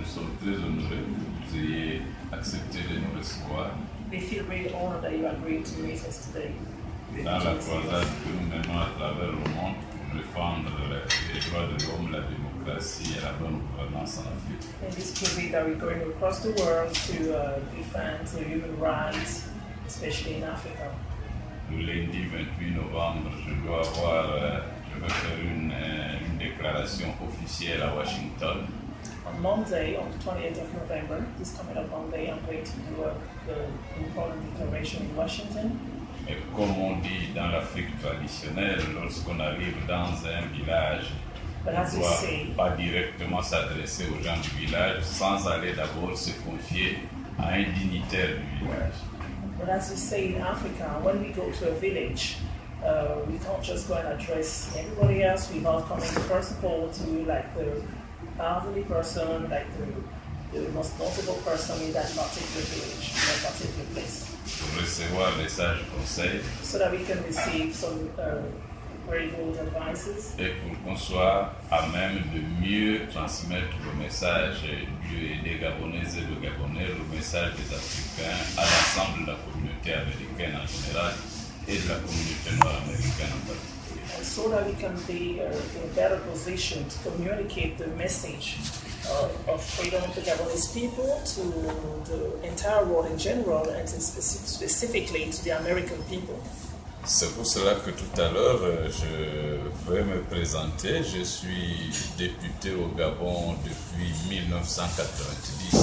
nous sommes très honorés que vous ayez accepté de nous recevoir. We feel really honored that you agreed to meet us today. Dans la croisade que nous menons à travers le monde pour défendre les droits de l'homme, la démocratie et la bonne gouvernance en Afrique. In this crusade that we're going across the world to defend the human rights, especially in Africa. Le lundi 28 novembre, je vais faire une déclaration officielle à Washington. On Monday, on the 28th of November, this coming up Monday, I'm going to do the important declaration in Washington. Et comme on dit dans l'Afrique traditionnelle, lorsqu'on arrive dans un village, on ne doit pas directement s'adresser aux gens du village sans aller d'abord se confier à un dignitaire du village. But as we say in Africa, when we go to a village, we can't just go and address everybody else without coming first of all to like the elderly person, like the most notable person in that particular village, in that particular place. Pour recevoir les sages conseils So that we can receive some very good advices. et pour qu'on soit à même de mieux transmettre le message des Gabonaises et des Gabonais, le message des Africains à l'ensemble de la communauté américaine en général et de la communauté nord-américaine en particulier. And so that we can be in a better position to communicate the message of freedom to Gabonese people, to the entire world in general, and specifically to the American people. C'est pour cela que tout à l'heure, je vais me présenter. Je suis député au Gabon depuis 1990.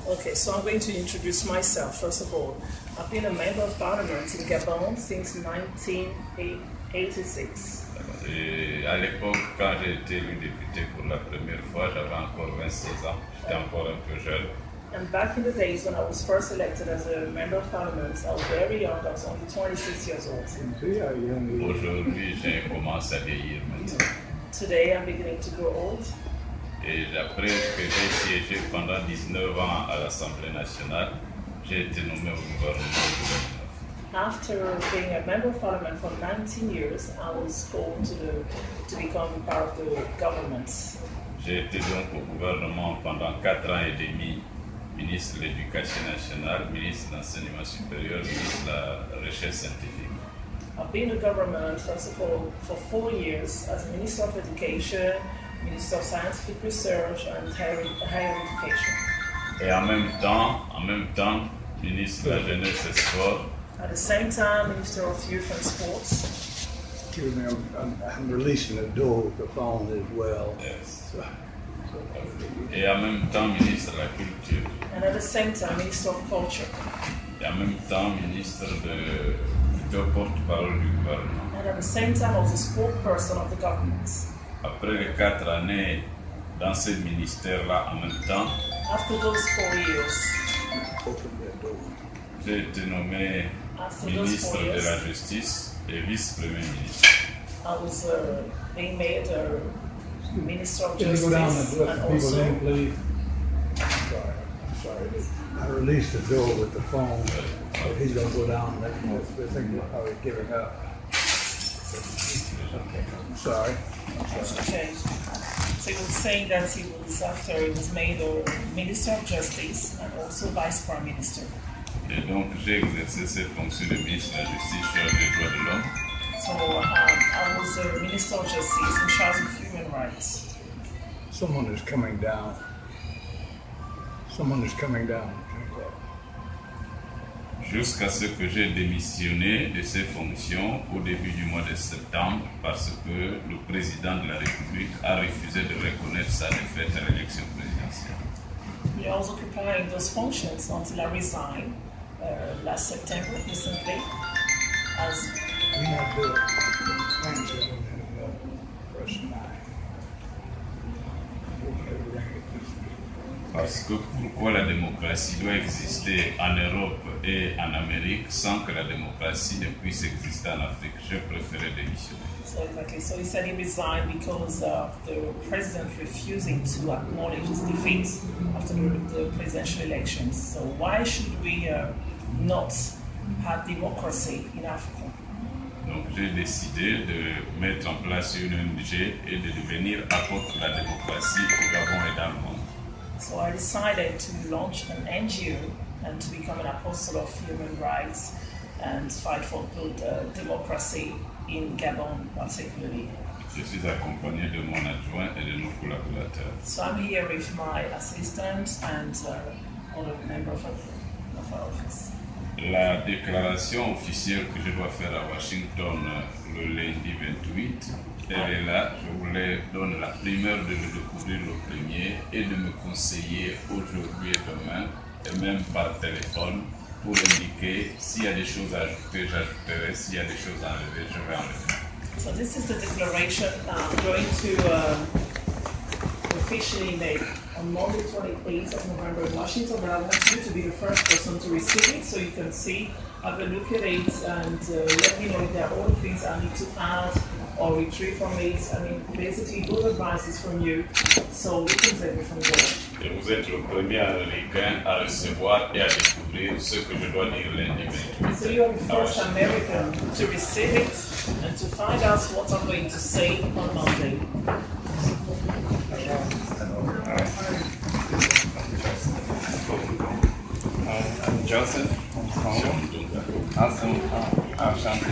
Okay, so I'm going to introduce myself. First of all, I've been a member of parliament in Gabon since 1986. Et à l'époque, quand j'ai été élu député pour la première fois, j'avais encore 26 ans. J'étais encore un peu jeune. And back in the days when I was first elected as a member of parliament, I was very young. I was only 26 years old. Aujourd'hui, j'ai commencé à vieillir maintenant. Today, I'm beginning to grow old. Et après que j'ai siégé pendant 19 ans à l'Assemblée nationale, j'ai été nommé au gouvernement de 2009. After being a member of parliament for 19 years, I was called to become part of the government. J'ai été donc au gouvernement pendant 4 ans et demi, ministre de l'Éducation nationale, ministre de l'Enseignement supérieur, ministre de la Recherche scientifique. I've been in the government, first of all, for 4 years as Minister of Education, Minister of Scientific Research and Higher Education. Et en même temps, ministre de la Jeunesse et Sport. At the same time, Minister of Youth and Sports. Excuse me, I'm releasing the door with the phone as well. Yes. Et en même temps, ministre de la Culture. And at the same time, Minister of Culture. Et en même temps, ministre de porte-parole du gouvernement. And at the same time, I was a spokesperson of the government. Après les 4 années dans ce ministère-là, en même temps, After those 4 years, j'ai été nommé ministre de la Justice et vice-premier ministre. I was being made a Minister of Can you Justice go down and let and the people in, also please? I'm sorry. I released the door with the phone. So he's gonna go down and let them know. They think they're probably giving up. Okay, I'm sorry. okay. So he was saying that he was made a Minister of Justice and also Vice Prime Minister. Et donc, j'ai exercé ces fonctions de ministre de la Justice chargé des droits de l'homme. So I was a Minister of Justice in charge of human rights. Someone is coming down. Someone is coming down. Jusqu'à ce que j'ai démissionné de ces fonctions au début du mois de septembre parce que le président de la République a refusé de reconnaître sa défaite à l'élection présidentielle. I was occupying those functions until I resigned last September, recently, as We not do it. Thanks, press 9. Parce que pourquoi la démocratie doit exister en Europe et en Amérique sans que la démocratie ne puisse exister en Afrique? Je préférais démissionner. So exactly. So he said he resigned because of the president refusing to acknowledge his defeat after the presidential elections. So why should we not have democracy in Africa? Donc j'ai décidé de mettre en place une ONG et de devenir apôtre de la démocratie au Gabon et dans le monde. So I decided to launch an NGO and to become an apostle of human rights and fight for good democracy in Gabon particularly. Je suis accompagné de mon adjoint et de nos collaborateurs. So I'm here with my assistant and other members of our office. La déclaration officielle que je dois faire à Washington le lundi 28, elle est là. Je voulais donner la primeur de le découvrir le premier et de me conseiller aujourd'hui et demain, et même par téléphone, pour indiquer s'il y a des choses à ajouter, j'ajouterai, s'il y a des choses à enlever, je vais enlever. So this is the declaration I'm going to officially make on Monday 28th of November in Washington, but I want you to be the first person to receive it so you can see, have a look at it and let me know if there are other things I need to add or retrieve from it. I mean, basically, good advice is from you, so we can take it from there. Et vous êtes le premier Américain à recevoir et à découvrir ce que je dois dire lundi 28. So you are the first American to receive it and to find out what I'm going to say on Monday. I'm Joseph from Congo. Also, Ashanti.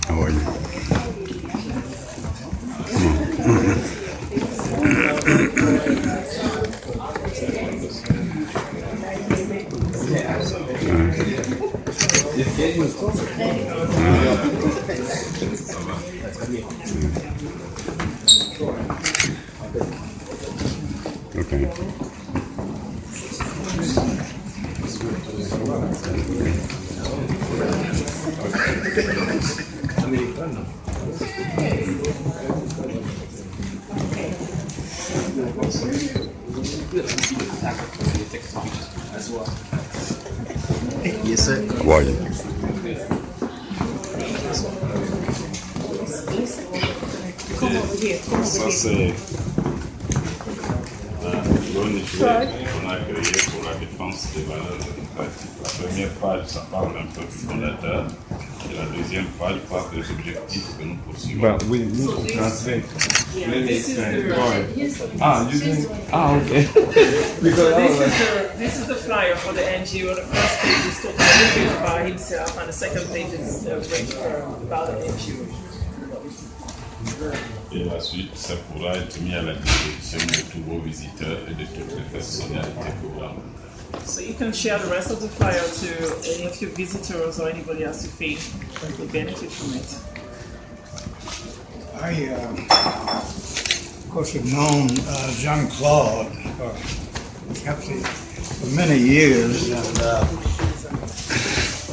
How are you? Okay. Yes, sir. How are you? Come over here, come Ça, over here. c'est l'ONG qu'on a créé pour la défense des valeurs démocratiques. La première page, ça parle un peu du fondateur. Et la deuxième page parle des objectifs que nous poursuivons. But we need to translate. Yeah, Let me this is explain. the- Go ahead. You didn't? Okay. Because I was like, This is the flyer for the NGO. The first page is talking a little bit about himself, and the second page is brief about the NGO. Et la suite, ça pourra être mis à la disposition de tous vos visiteurs et de toutes les personnalités programmées. So you can share the rest of the flyer to any of your visitors or anybody else you think would benefit from it. I, of course, have known Jean-Claude actually for many years, and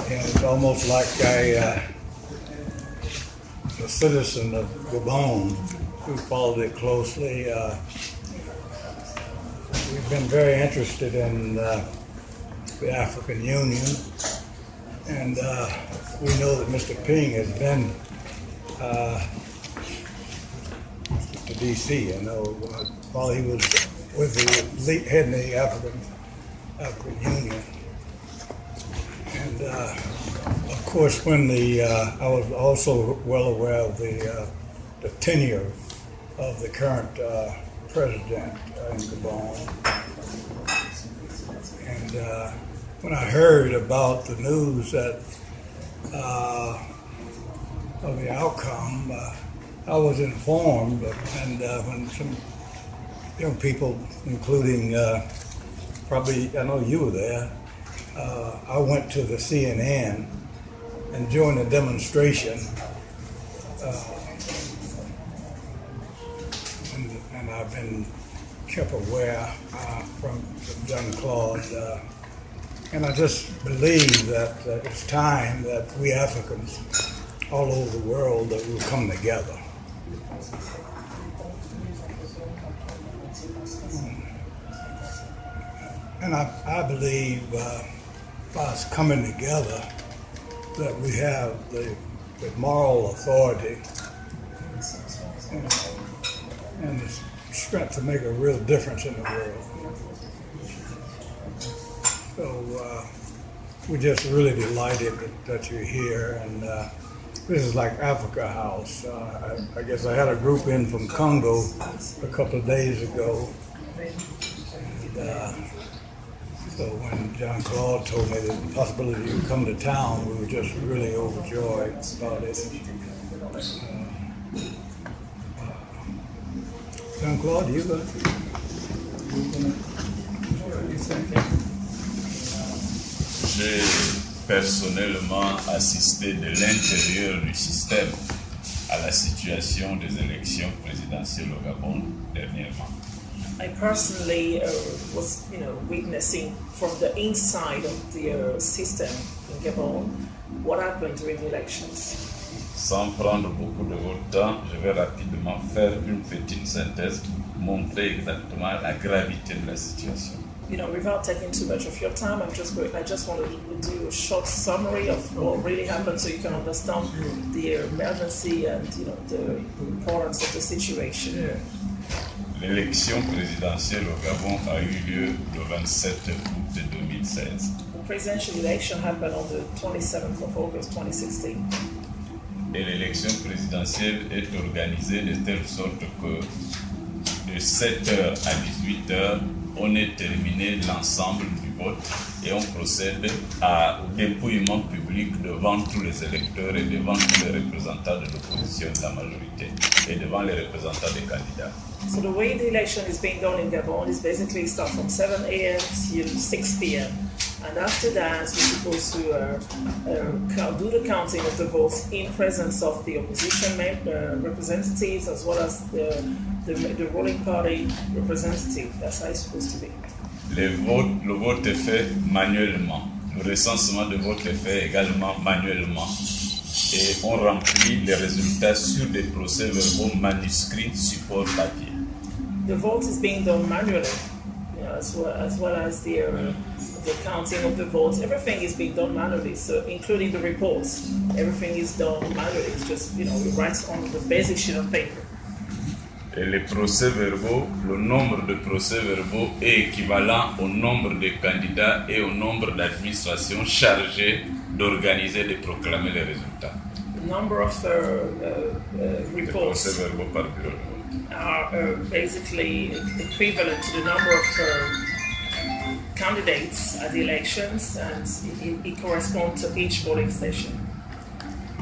it's almost like a citizen of Gabon who followed it closely. We've been very interested in the African Union, and we know that Mr. Ping has been to D.C. I know while he was with the head of the African Union, and of course when I was also well aware of the tenure of the current president in Gabon, and when I heard about the news that of the outcome, I was informed, and when some young people, including probably, I know you were there, I went to the CNN and joined the demonstration, and I've been kept aware from Jean-Claude, and I just believe that it's time that we Africans all over the world that will come together. And I believe by us coming together that we have the moral authority and the strength to make a real difference in the world. So we're just really delighted that you're here. And this is like Africa House. I guess I had a group in from Congo a couple of days ago. And, so when John Claude told me the possibility you come to town, we were just really overjoyed about it. John Claude, you going to J'ai personnellement assisté de l'intérieur du système à la situation des élections présidentielles au Gabon dernièrement. I personally was, witnessing from the inside of the system in Gabon what happened during the elections. Sans prendre beaucoup de votre temps, je vais rapidement faire une petite synthèse pour montrer exactement la gravité de la situation. Without taking too much of your time, I just wanted to do a short summary of what really happened so you can understand the emergency and the importance of the situation. L'élection présidentielle au Gabon a eu lieu le 27 août 2016. The presidential election happened on the 27th of August 2016. Et l'élection présidentielle est organisée de telle sorte que de 7h à 18h, on est terminé l'ensemble du vote et on procède au dépouillement public devant tous les électeurs et devant tous les représentants de l'opposition de la majorité et devant les représentants des candidats. So the way the election is being done in Gabon is basically start from 7 a.m. till 6 p.m. And after that, we're supposed to do the counting of the votes in presence of the opposition representatives as well as the ruling party representative. That's how it's supposed to be. Le vote est fait manuellement. Le recensement de vote est fait également manuellement. Et on remplit les résultats sur des procès-verbaux manuscrits support papier. The vote is being done manually, as well as the counting of the votes. Everything is being done manually, so including the reports. Everything is done manually. It's just, we write on the basic sheet of paper. Et les procès-verbaux, le nombre de procès-verbaux est équivalent au nombre de candidats et au nombre d'administrations chargées d'organiser et de proclamer les résultats. The number of reports procès-verbaux par bureau are basically equivalent to the number of candidates at the elections, and it corresponds to each polling station.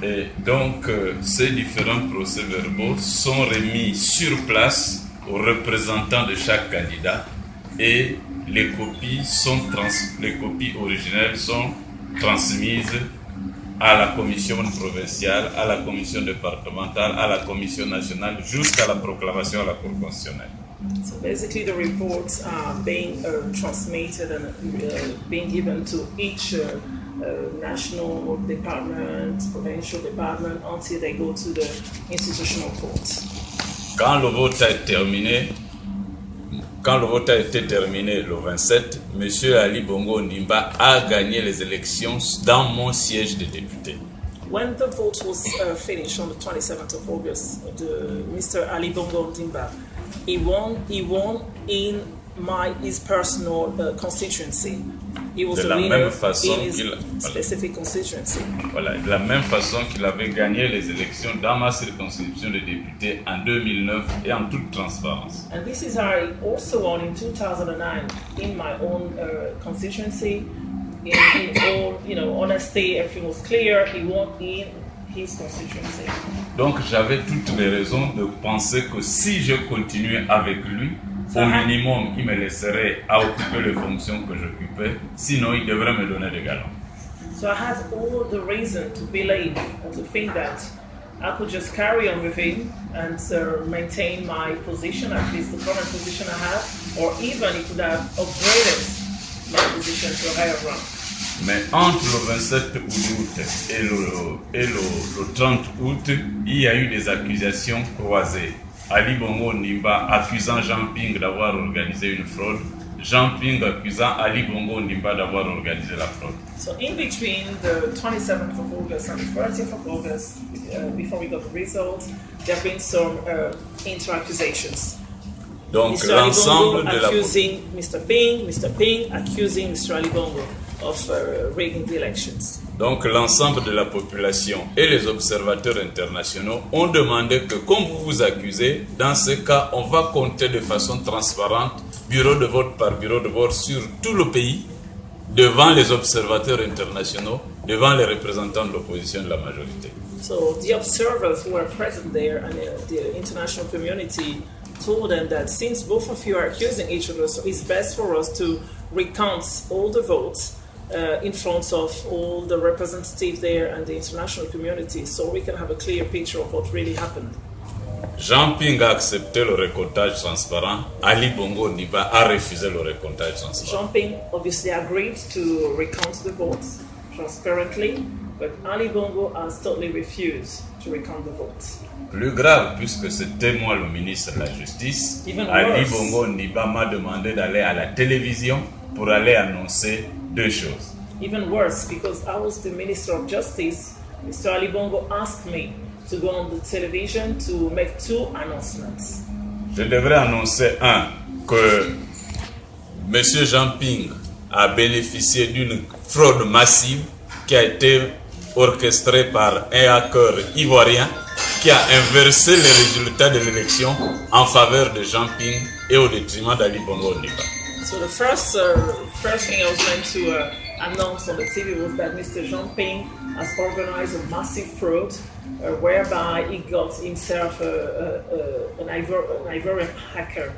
Et donc, ces différents procès-verbaux sont remis sur place aux représentants de chaque candidat et les copies originelles sont transmises à la commission provinciale, à la commission départementale, à la commission nationale, jusqu'à la proclamation à la Cour constitutionnelle. So basically the reports are being transmitted and being given to each national department, provincial department, until they go to the institutional courts. Quand le vote a été terminé le 27, M. Ali Bongo Ondimba a gagné les élections dans mon siège de député. When the vote was finished on the 27th of August, Mr. Ali Bongo Ondimba, he won in his personal constituency. He was De a la winner même façon in his qu'il specific constituency. Voilà, de la même façon qu'il avait gagné les élections dans ma circonscription de député en 2009 et en toute transparence. And this is how I also won in 2009 in my own constituency. In all, honesty, everything was clear. He won in his constituency. Donc j'avais toutes les raisons de penser que si je continuais avec lui, au minimum, il me laisserait à occuper les fonctions que j'occupais, sinon il devrait me donner des galons. So I had all the reason to believe and to think that I could just carry on with him and maintain my position, at least the current position I have, or even he could have upgraded my position to a higher rank. Mais entre le 27 août et le 30 août, il y a eu des accusations croisées. Ali Bongo Ondimba accusant Jean Ping d'avoir organisé une fraude, Jean Ping accusant Ali Bongo Ondimba d'avoir organisé la fraude. So in between the 27th of August and the 30th of August, before we got the results, there have been some inter-accusations. Donc Mr. Ali l'ensemble Bongo de la accusing Mr. Ping accusing Mr. Ali Bongo. of rigging the elections. Donc l'ensemble de la population et les observateurs internationaux ont demandé que, comme vous vous accusez, dans ce cas, on va compter de façon transparente, bureau de vote par bureau de vote sur tout le pays, devant les observateurs internationaux, devant les représentants de l'opposition et de la majorité. So the observers who were present there and the international community told them that since both of you are accusing each other, so it's best for us to recount all the votes in front of all the representatives there and the international community so we can have a clear picture of what really happened. Jean Ping a accepté le récoltage transparent, Ali Bongo Ondimba a refusé le récoltage transparent. Jean Ping obviously agreed to recount the votes transparently, but Ali Bongo has totally refused to recount the votes. Plus grave, puisque c'était moi le ministre de la Justice, Even Ali worse. Bongo Ondimba m'a demandé d'aller à la télévision pour aller annoncer deux choses. Even worse, because I was the Minister of Justice, Mr. Ali Bongo asked me to go on the television to make two announcements. Je devrais annoncer que M. Jean Ping a bénéficié d'une fraude massive qui a été orchestrée par un hacker ivoirien qui a inversé les résultats de l'élection en faveur de Jean Ping et au détriment d'Ali Bongo Ondimba. So the first thing I was going to announce on the TV was that Mr. Jean Ping has organized a massive fraud whereby he got himself an Ivorian hacker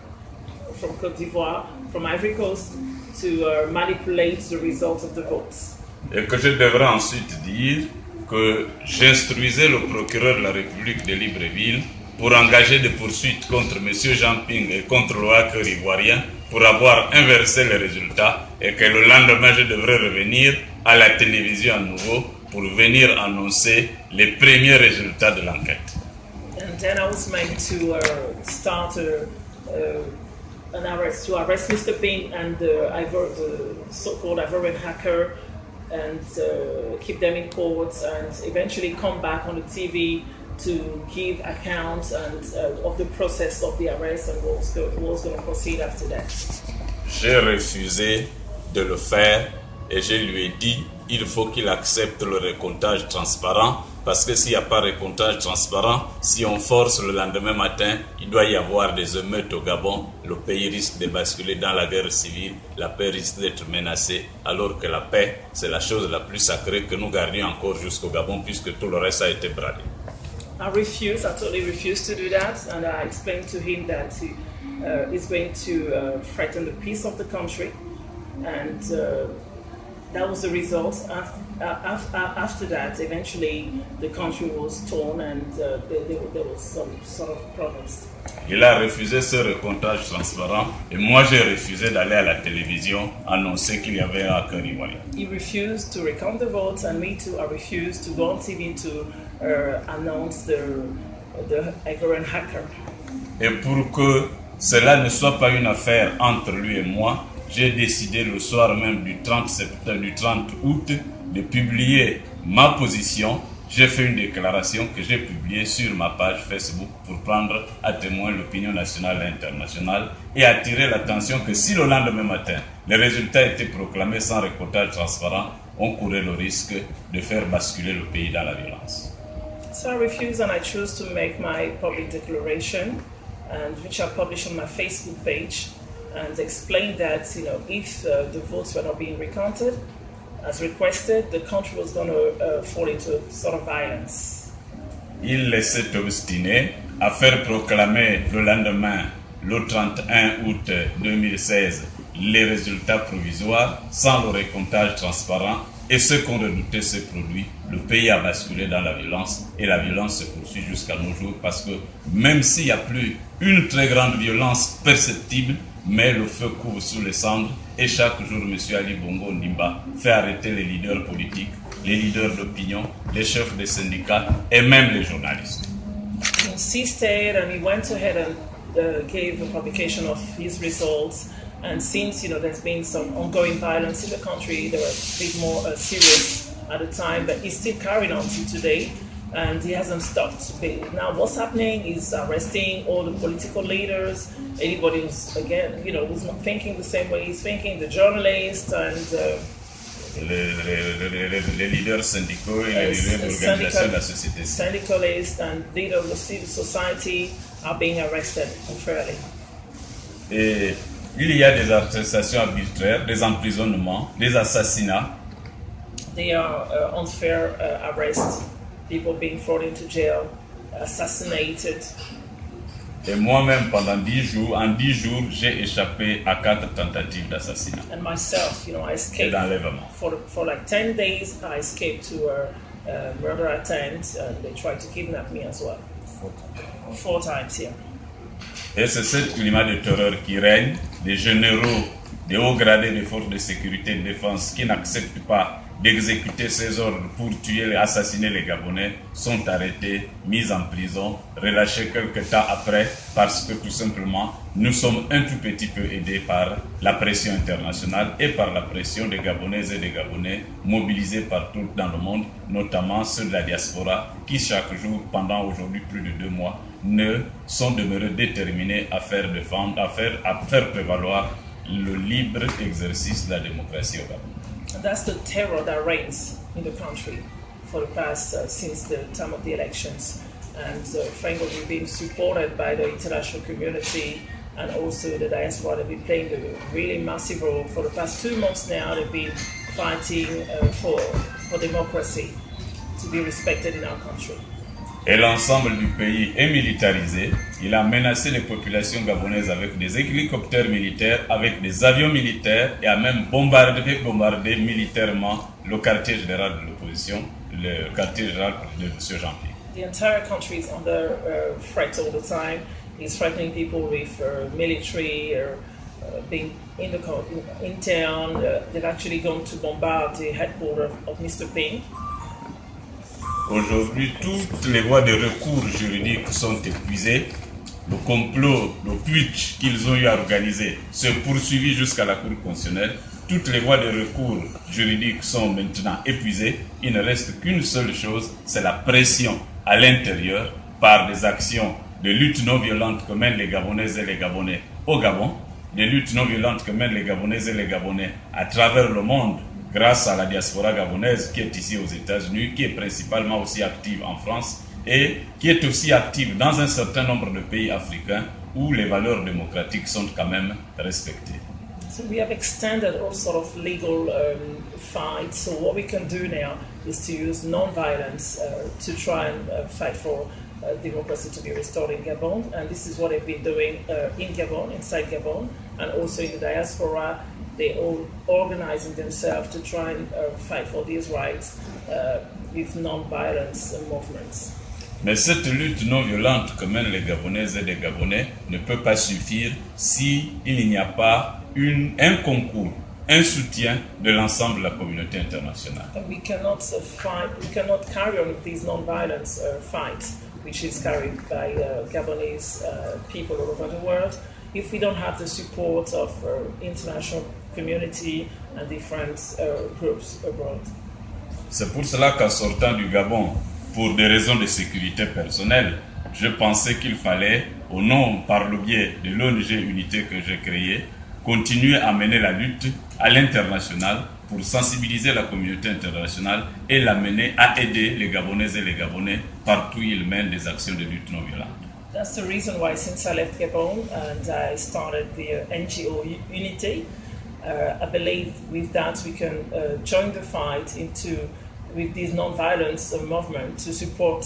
from Côte d'Ivoire, from Ivory Coast, to manipulate the results of the votes. Et que je devrais ensuite dire que j'instruisais le procureur de la République de Libreville pour engager des poursuites contre M. Jean Ping et contre le hacker ivoirien pour avoir inversé les résultats et que le lendemain je devrais revenir à la télévision à nouveau pour venir annoncer les premiers résultats de l'enquête. And then I was meant to start an arrest, to arrest Mr. Ping and the so-called Ivorian hacker and keep them in court and eventually come back on the TV to give accounts and of the process of the arrest and what was going to proceed after that. J'ai refusé de le faire et je lui ai dit il faut qu'il accepte le récomptage transparent parce que s'il n'y a pas de récomptage transparent, si on force le lendemain matin, il doit y avoir des émeutes au Gabon, le pays risque de basculer dans la guerre civile, la paix risque d'être menacée, alors que la paix, c'est la chose la plus sacrée que nous gardions encore jusqu'au Gabon puisque tout le reste a été bradé. I totally refused to do that, and I explained to him that he's going to threaten the peace of the country, and that was the result. After that, eventually the country was torn and there was some sort of problems. Il a refusé ce recomptage transparent et moi j'ai refusé d'aller à la télévision annoncer qu'il y avait un hacker ivoirien. He refused to recount the votes, and me too. I refused to go on TV to announce the Ivorian hacker. Et pour que cela ne soit pas une affaire entre lui et moi, j'ai décidé le soir même du 30 août de publier ma position. J'ai fait une déclaration que j'ai publiée sur ma page Facebook pour prendre à témoin l'opinion nationale et internationale et attirer l'attention que si le lendemain matin, les résultats étaient proclamés sans récoltage transparent, on courait le risque de faire basculer le pays dans la violence. So I refused, and I chose to make my public declaration, and which I published on my Facebook page, and explained that if the votes were not being recounted as requested, the country was going to fall into sort of violence. Il s'est obstiné à faire proclamer le lendemain, le 31 août 2016, les résultats provisoires sans le recomptage transparent. Et ce qu'on redoutait s'est produit. Le pays a basculé dans la violence et la violence se poursuit jusqu'à nos jours parce que même s'il n'y a plus une très grande violence perceptible, mais le feu couvre sous les cendres et chaque jour M. Ali Bongo Ondimba fait arrêter les leaders politiques, les leaders d'opinion, les chefs des syndicats et même les journalistes. He insisted, and he went ahead and gave a publication of his results. And since there's been some ongoing violence in the country, they were a bit more serious at the time, but he's still carrying on to today, and he hasn't stopped. But now what's happening is arresting all the political leaders, anybody who's, again, who's not thinking the same way he's thinking, the journalists, and les leaders syndicaux et les leaders d'organisation de la société civile. Syndicalists and leaders of the civil society are being arrested unfairly. Et il y a des arrestations arbitraires, des emprisonnements, des assassinats. There are unfair arrests, people being thrown into jail, assassinated. Et moi-même, pendant 10 jours, en 10 jours, j'ai échappé à 4 tentatives d'assassinat And myself, I et escaped d'enlèvement. for like 10 days. I escaped to a murder attempt, and they tried to kidnap me as well. 4 times, yeah. Et c'est ce climat de terreur qui règne. Les généraux, des hauts gradés des forces de sécurité et de défense qui n'acceptent pas d'exécuter ces ordres pour tuer et assassiner les Gabonais sont arrêtés, mis en prison, relâchés quelque temps après parce que tout simplement nous sommes un tout petit peu aidés par la pression internationale et par la pression des Gabonaises et des Gabonais mobilisés partout dans le monde, notamment ceux de la diaspora qui chaque jour, pendant aujourd'hui plus de 2 mois, ne sont demeurés déterminés à faire prévaloir le libre exercice de la démocratie au Gabon. And that's the terror that reigns in the country for the past, since the time of the elections. And frankly, we've been supported by the international community and also the diaspora. They've been playing a really massive role. For the past 2 months now, they've been fighting for democracy to be respected in our country. Et l'ensemble du pays est militarisé. Il a menacé les populations gabonaises avec des hélicoptères militaires, avec des avions militaires et a même bombardé militairement le quartier général de l'opposition, le quartier général de M. Jean-Pierre. The entire country is under threat all the time. He's threatening people with military being in town. They've actually gone to bombard the headquarters of Mr. Ping. Aujourd'hui, toutes les voies de recours juridiques sont épuisées. Le complot, le putsch qu'ils ont eu à organiser se poursuit jusqu'à la Cour constitutionnelle. Toutes les voies de recours juridiques sont maintenant épuisées. Il ne reste qu'une seule chose, c'est la pression à l'intérieur par des actions de lutte non violente que mènent les Gabonaises et les Gabonais au Gabon, des luttes non violentes que mènent les Gabonaises et les Gabonais à travers le monde, grâce à la diaspora gabonaise qui est ici aux États-Unis, qui est principalement aussi active en France et qui est aussi active dans un certain nombre de pays africains où les valeurs démocratiques sont quand même respectées. So we have extended all sort of legal fights. So what we can do now is to use non-violence to try and fight for democracy to be restored in Gabon. And this is what they've been doing in Gabon, inside Gabon, and also in the diaspora. They're all organizing themselves to try and fight for these rights with non-violence movements. Mais cette lutte non violente que mènent les Gabonaises et les Gabonais ne peut pas suffire s'il n'y a pas un concours, un soutien de l'ensemble de la communauté internationale. And we cannot carry on with these non-violence fights, which is carried by Gabonese people all over the world, if we don't have the support of international community and different groups abroad. C'est pour cela qu'en sortant du Gabon, pour des raisons de sécurité personnelle, je pensais qu'il fallait, au nom, par le biais de l'ONG Unité que j'ai créée, continuer à mener la lutte à l'international pour sensibiliser la communauté internationale et l'amener à aider les Gabonaises et les Gabonais partout où ils mènent des actions de lutte non violente. That's the reason why since I left Gabon and I started the NGO Unity, I believe with that we can join the fight with this non-violence movement to support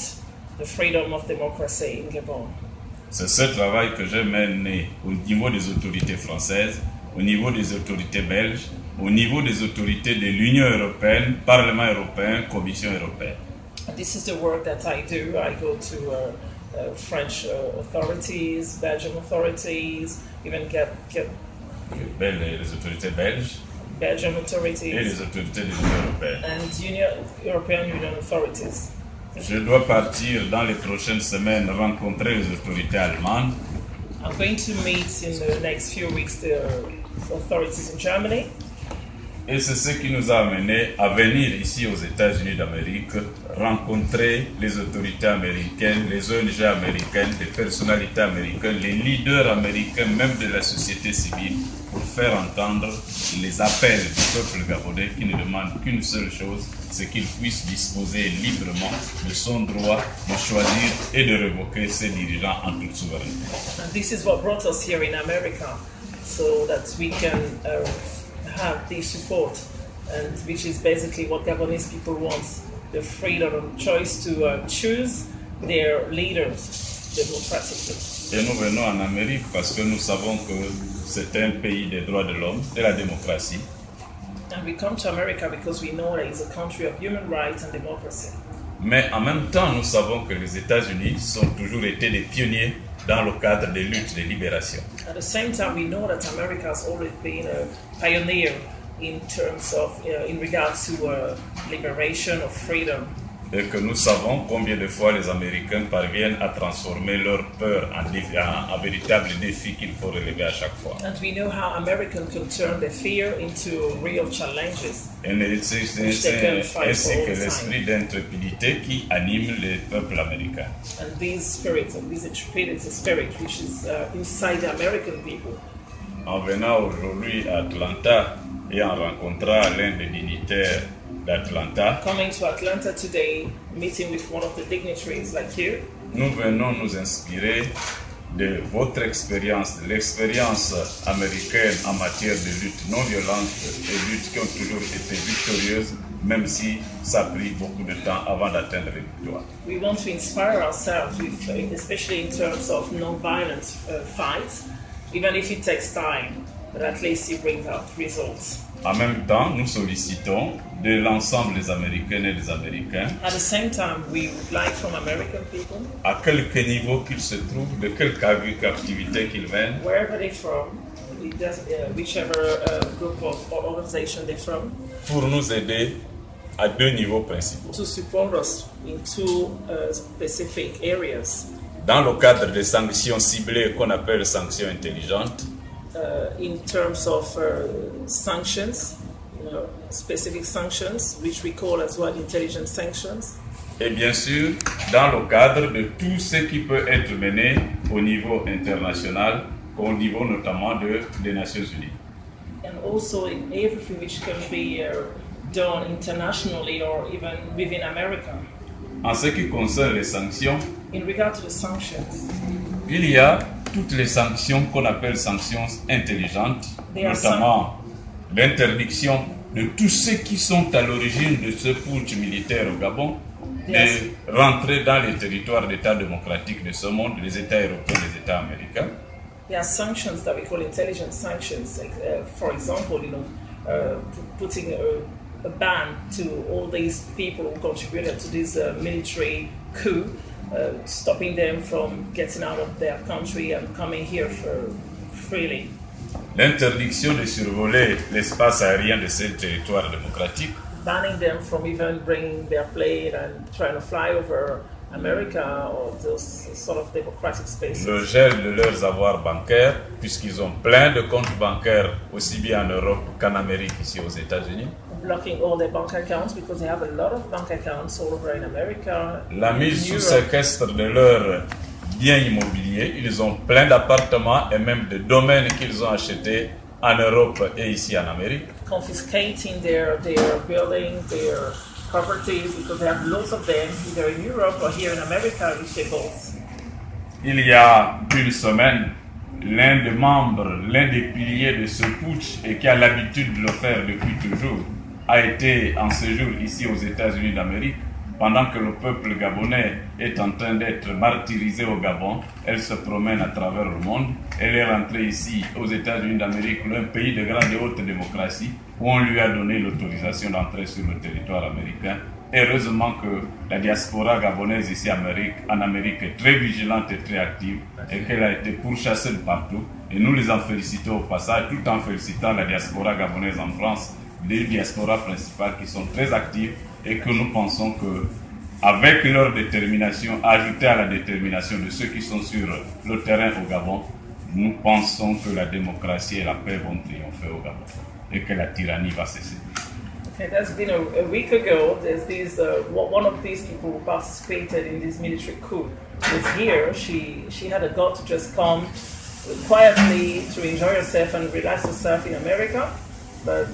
the freedom of democracy in Gabon. C'est ce travail que j'ai mené au niveau des autorités françaises, au niveau des autorités belges, au niveau des autorités de l'Union européenne, Parlement européen, Commission européenne. And this is the work that I do. I go to French authorities, Belgian authorities, even Les autorités belges Belgian et authorities les autorités de l'Union européenne. and European Union authorities. Je dois partir dans les prochaines semaines rencontrer les autorités allemandes. I'm going to meet in the next few weeks the authorities in Germany. Et c'est ce qui nous a amené à venir ici aux États-Unis d'Amérique, rencontrer les autorités américaines, les ONG américaines, les personnalités américaines, les leaders américains, même de la société civile, pour faire entendre les appels du peuple gabonais qui ne demande qu'une seule chose, c'est qu'il puisse disposer librement de son droit de choisir et de révoquer ses dirigeants en toute souveraineté. And this is what brought us here in America, so that we can have the support, and which is basically what Gabonese people want, the freedom of choice to choose their leaders democratically. Et nous venons en Amérique parce que nous savons que c'est un pays des droits de l'homme, de la démocratie. And we come to America because we know that it's a country of human rights and democracy. Mais en même temps, nous savons que les États-Unis ont toujours été des pionniers dans le cadre des luttes de libération. At the same time, we know that America has always been a pioneer in terms of, in regards to liberation of freedom. Et que nous savons combien de fois les Américains parviennent à transformer leur peur en véritable défi qu'il faut relever à chaque fois. And we know how Americans can turn their fear into real challenges. Et ainsi que l'esprit d'intrépidité qui anime les peuples américains. And these spirits, and this intrepidity spirit, which is inside the American people. En venant aujourd'hui à Atlanta et en rencontrant l'un des dignitaires d'Atlanta, Coming to Atlanta today, meeting with one of the dignitaries like you, nous venons nous inspirer de votre expérience, de l'expérience américaine en matière de lutte non violente et lutte qui ont toujours été victorieuses, même si ça a pris beaucoup de temps avant d'atteindre les victoires. we want to inspire ourselves, with, especially in terms of non-violent fights, even if it takes time, but at least it brings out results. En même temps, nous sollicitons de l'ensemble des Américaines et des Américains, At the same time, we would like from American people, à quelque niveau qu'ils se trouvent, de quelque activité qu'ils viennent, wherever they're from, whichever group of or organization they're from, pour nous aider à deux niveaux principaux. to support us in two specific areas. Dans le cadre des sanctions ciblées qu'on appelle sanctions intelligentes, In terms of sanctions, specific sanctions, which we call as well intelligent sanctions. et bien sûr dans le cadre de tout ce qui peut être mené au niveau international, au niveau notamment des Nations Unies. And also in everything which can be done internationally or even within America. En ce qui concerne les sanctions, In regard to the sanctions, il y a toutes les sanctions qu'on appelle sanctions intelligentes, There are notamment l'interdiction de tous ceux qui sont à l'origine de ce putsch militaire au Gabon Yes. de rentrer dans les territoires d'États démocratiques de ce monde, les États européens, les États américains. there are sanctions that we call intelligent sanctions. Like, for example, putting a ban to all these people who contributed to this military coup, stopping them from getting out of their country and coming here freely. L'interdiction de survoler l'espace aérien de ces territoires démocratiques, Banning them from even bringing their plane and trying to fly over America or those sort of democratic spaces. le gel de leurs avoirs bancaires, puisqu'ils ont plein de comptes bancaires aussi bien en Europe qu'en Amérique, ici aux États-Unis. Blocking all their bank accounts because they have a lot of bank accounts all over in America. La mise in sous Europe. séquestre de leurs biens immobiliers, ils ont plein d'appartements et même de domaines qu'ils ont achetés en Europe et ici en Amérique. Confiscating their buildings, their properties, because they have lots of them either in Europe or here in America, which they both. Il y a une semaine, l'un des membres, l'un des piliers de ce putsch et qui a l'habitude de le faire depuis toujours, a été en séjour ici aux États-Unis d'Amérique. Pendant que le peuple gabonais est en train d'être martyrisé au Gabon, elle se promène à travers le monde. Elle est rentrée ici aux États-Unis d'Amérique, un pays de grande et haute démocratie, où on lui a donné l'autorisation d'entrer sur le territoire américain. Heureusement que la diaspora gabonaise ici en Amérique est très vigilante et très active et qu'elle a été pourchassée de partout. Et nous les en félicitons au passage, tout en félicitant la diaspora gabonaise en France, les diasporas principales qui sont très actives et que nous pensons que avec leur détermination, ajoutée à la détermination de ceux qui sont sur le terrain au Gabon, nous pensons que la démocratie et la paix vont triompher au Gabon et que la tyrannie va cesser. Okay, that's been a week ago. There's this one of these people who participated in this military coup was here. She had a gut to just come quietly to enjoy yourself and relax yourself in America. But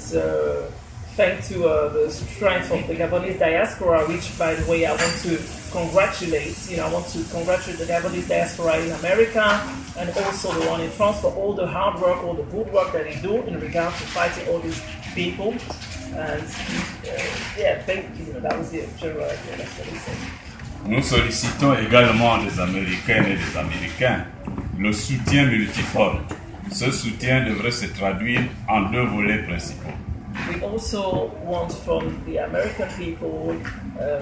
thanks to the strength of the Gabonese diaspora, which, by the way, I want to congratulate. I want to congratulate the Gabonese diaspora in America and also the one in France for all the hard work, all the good work that they do in regard to fighting all these people. And that was the general idea. That's what he said. Nous sollicitons également des Américaines et des Américains le soutien multiforme. Ce soutien devrait se traduire en deux volets principaux. We also want from the American people a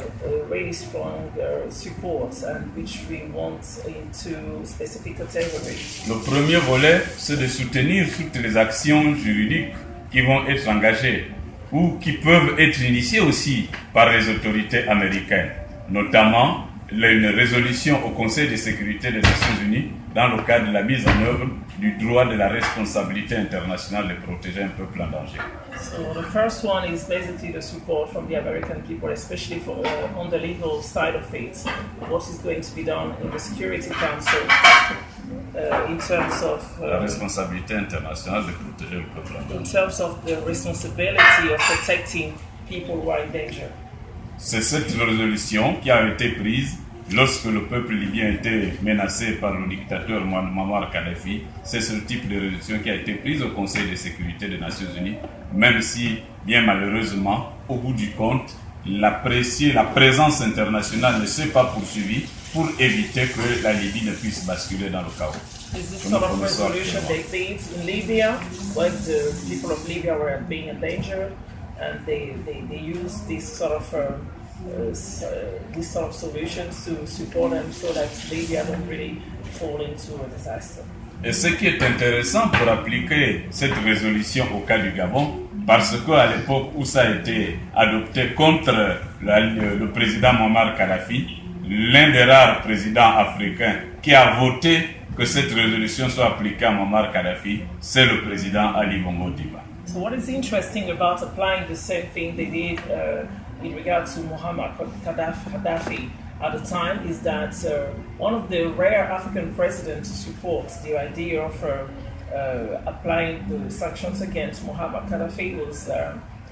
really strong support, and which we want into specific categories. Le premier volet, c'est de soutenir toutes les actions juridiques qui vont être engagées ou qui peuvent être initiées aussi par les autorités américaines, notamment une résolution au Conseil de sécurité des Nations Unies dans le cadre de la mise en œuvre du droit de la responsabilité internationale de protéger un peuple en danger. So the first one is basically the support from the American people, especially for, on the legal side of it, what is going to be done in the Security Council in terms of la responsabilité internationale de protéger le peuple en danger. In terms of the responsibility of protecting people who are in danger. C'est cette résolution qui a été prise lorsque le peuple libyen était menacé par le dictateur Muammar Kadhafi. C'est ce type de résolution qui a été prise au Conseil de sécurité des Nations Unies, même si, bien malheureusement, au bout du compte, la présence internationale ne s'est pas poursuivie pour éviter que la Libye ne puisse basculer dans le chaos. Is this sort of resolution they did in Libya, when the people of Libya were being in danger, and they used this sort of solutions to support them so that Libya don't really fall into a disaster. Et ce qui est intéressant pour appliquer cette résolution au cas du Gabon, parce qu'à l'époque où ça a été adopté contre le président Muammar Kadhafi, l'un des rares présidents africains qui a voté que cette résolution soit appliquée à Muammar Kadhafi, c'est le président Ali Bongo Ondimba. So what is interesting about applying the same thing they did in regard to Muammar Gaddafi at the time is that one of the rare African presidents to support the idea of applying the sanctions against Muammar Gaddafi was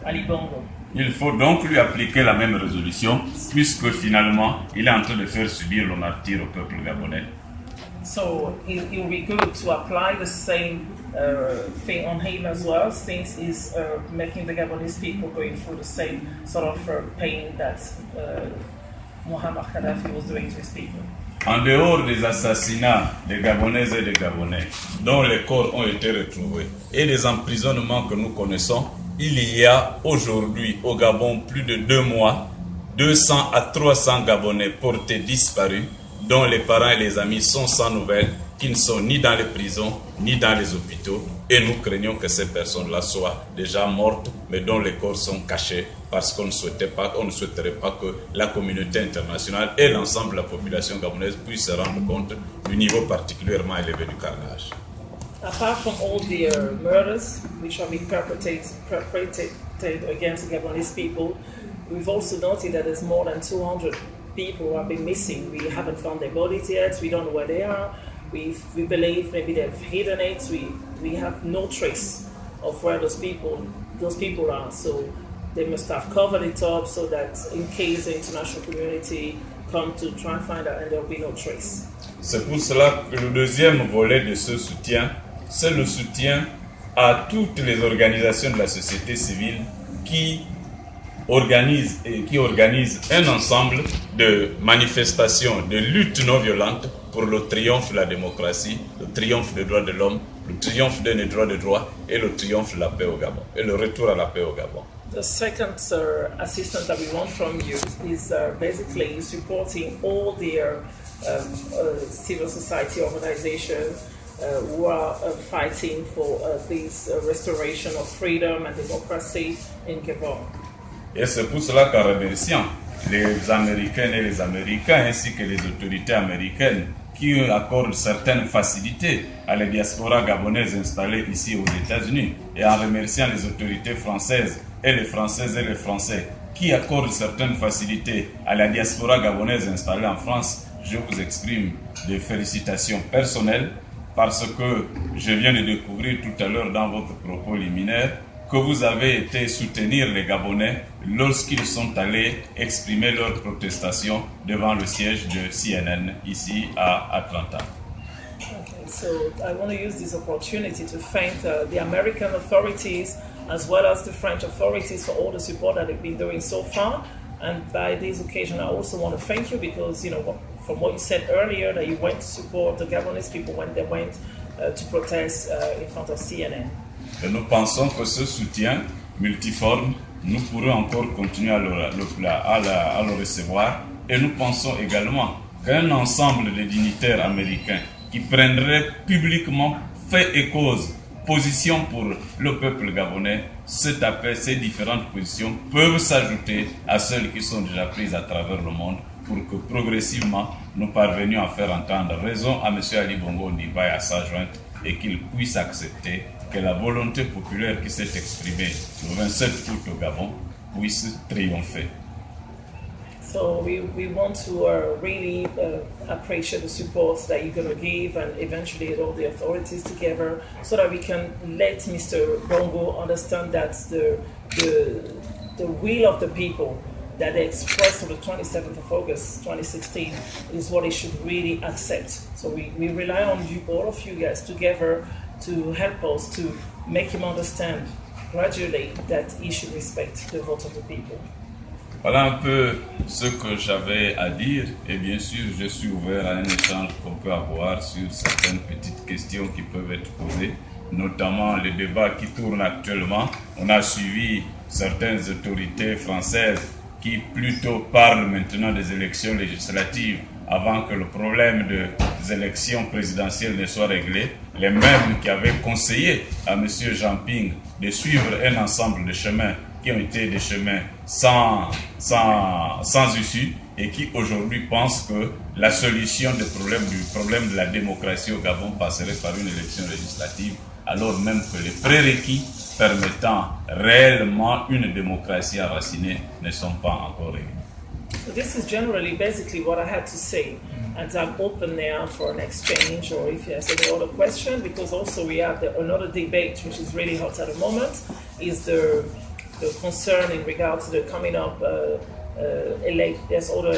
Ali Bongo. Il faut donc lui appliquer la même résolution, puisque finalement, il est en train de faire subir le martyre au peuple gabonais. So it will be good to apply the same thing on him as well, since he's making the Gabonese people going through the same sort of pain that Muammar Gaddafi was doing to his people. En dehors des assassinats des Gabonaises et des Gabonais, dont les corps ont été retrouvés, et des emprisonnements que nous connaissons, il y a aujourd'hui au Gabon plus de 2 mois, 200 à 300 Gabonais portés disparus, dont les parents et les amis sont sans nouvelles, qui ne sont ni dans les prisons, ni dans les hôpitaux. Et nous craignons que ces personnes-là soient déjà mortes, mais dont les corps sont cachés, parce qu'on ne souhaiterait pas que la communauté internationale et l'ensemble de la population gabonaise puissent se rendre compte du niveau particulièrement élevé du carnage. Apart from all the murders which have been perpetrated against the Gabonese people, we've also noted that there's more than 200 people who have been missing. We haven't found their bodies yet. We don't know where they are. We believe maybe they've hidden it. We have no trace of where those people are. So they must have covered it up so that in case the international community come to try and find out, and there will be no trace. C'est pour cela que le deuxième volet de ce soutien, c'est le soutien à toutes les organisations de la société civile qui organisent un ensemble de manifestations, de luttes non violentes pour le triomphe de la démocratie, le triomphe des droits de l'homme, le triomphe d'un État de droit et le triomphe de la paix au Gabon, et le retour à la paix au Gabon. The second assistance that we want from you is basically supporting all the civil society organizations who are fighting for this restoration of freedom and democracy in Gabon. Et c'est pour cela qu'en remerciant les Américaines et les Américains ainsi que les autorités américaines qui accordent certaines facilités à la diaspora gabonaise installée ici aux États-Unis, et en remerciant les autorités françaises et les Françaises et les Français qui accordent certaines facilités à la diaspora gabonaise installée en France, je vous exprime des félicitations personnelles parce que je viens de découvrir tout à l'heure dans votre propos liminaire que vous avez été soutenir les Gabonais lorsqu'ils sont allés exprimer leur protestation devant le siège de CNN ici à Atlanta. Okay, so I want to use this opportunity to thank the American authorities as well as the French authorities for all the support that they've been doing so far. And by this occasion, I also want to thank you because, you know, from what you said earlier, that you went to support the Gabonese people when they went to protest in front of CNN. Et nous pensons que ce soutien multiforme, nous pourrons encore continuer à le recevoir. Et nous pensons également qu'un ensemble de dignitaires américains qui prendraient publiquement fait et cause, position pour le peuple gabonais, ces différentes positions peuvent s'ajouter à celles qui sont déjà prises à travers le monde pour que progressivement nous parvenions à faire entendre raison à M. Ali Bongo Ondimba et à sa jointe et qu'il puisse accepter que la volonté populaire qui s'est exprimée le 27 août au Gabon puisse triompher. So we want to really appreciate the support that you're going to give and eventually all the authorities together so that we can let Mr. Bongo understand that the will of the people that they expressed on the 27th of August 2016 is what he should really accept. So we rely on you, all of you guys together to help us to make him understand gradually that he should respect the vote of the people. Voilà un peu ce que j'avais à dire et bien sûr je suis ouvert à un échange qu'on peut avoir sur certaines petites questions qui peuvent être posées, notamment les débats qui tournent actuellement. On a suivi certaines autorités françaises qui plutôt parlent maintenant des élections législatives avant que le problème des élections présidentielles ne soit réglé. Les mêmes qui avaient conseillé à M. Jinping de suivre un ensemble de chemins qui ont été des chemins sans issue et qui aujourd'hui pensent que la solution du problème de la démocratie au Gabon passerait par une élection législative, alors même que les prérequis permettant réellement une démocratie enracinée ne sont pas encore réunis. So this is generally basically what I had to say, and I'm open now for an exchange or if you have any other question, because also we have another debate which is really hot at the moment, is the concern in regards to the coming up there's other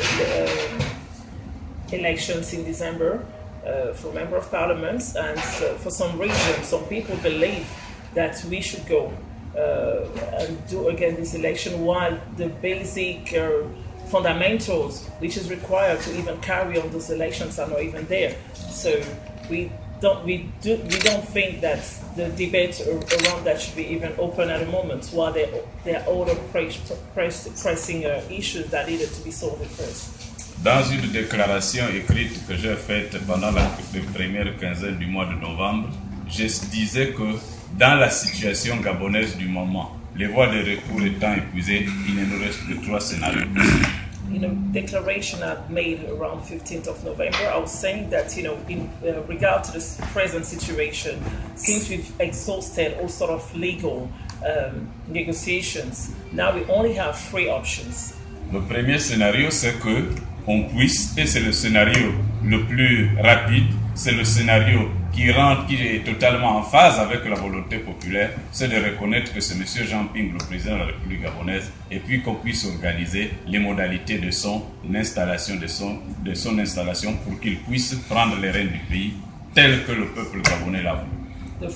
elections in December for member of parliaments, and for some reason some people believe that we should go and do again this election while the basic fundamentals which is required to even carry on those elections are not even there. So we don't think that the debate around that should be even open at the moment, while there are other pressing issues that needed to be solved first. Dans une déclaration écrite que j'ai faite pendant la première quinzaine du mois de novembre, je disais que dans la situation gabonaise du moment, les voies de recours étant épuisées, il ne nous reste que 3 scénarios. In a declaration I made around 15th of November, I was saying that, in regard to the present situation, since we've exhausted all sort of legal negotiations, now we only have 3 options. Le premier scénario, c'est que on puisse, et c'est le scénario le plus rapide, c'est le scénario qui est totalement en phase avec la volonté populaire, c'est de reconnaître que c'est M. Jinping, le président de la République gabonaise, et puis qu'on puisse organiser les modalités de son installation, pour qu'il puisse prendre les rênes du pays tel que le peuple gabonais l'a voulu. The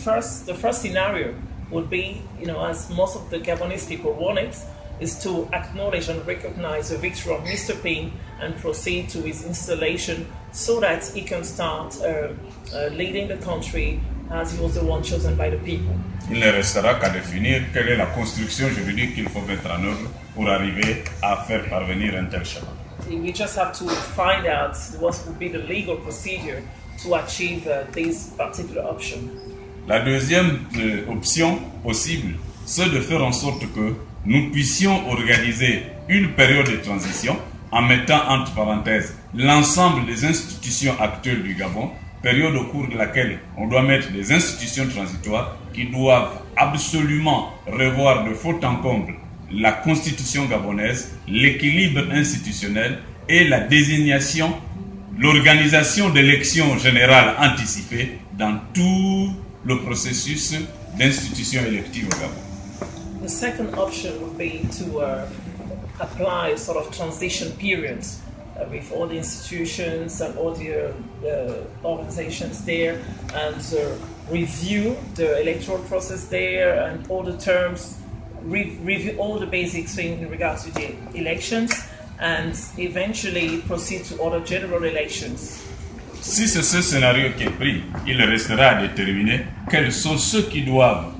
first scenario would be, as most of the Gabonese people want it, is to acknowledge and recognize the victory of Mr. Ping and proceed to his installation so that he can start leading the country as he was the one chosen by the people. Il ne restera qu'à définir quelle est la construction juridique qu'il faut mettre en œuvre pour arriver à faire parvenir un tel schéma. We just have to find out what would be the legal procedure to achieve this particular option. La deuxième option possible, c'est de faire en sorte que nous puissions organiser une période de transition en mettant entre parenthèses l'ensemble des institutions actuelles du Gabon, période au cours de laquelle on doit mettre des institutions transitoires qui doivent absolument revoir de fond en comble la constitution gabonaise, l'équilibre institutionnel et la désignation, l'organisation d'élections générales anticipées dans tout le processus d'institution élective au Gabon. The second option would be to apply sort of transition periods with all the institutions and all the organizations there, and review the electoral process there and all the terms, review all the basic things in regards to the elections, and eventually proceed to other general elections. Si c'est ce scénario qui est pris, il restera à déterminer quels sont ceux qui doivent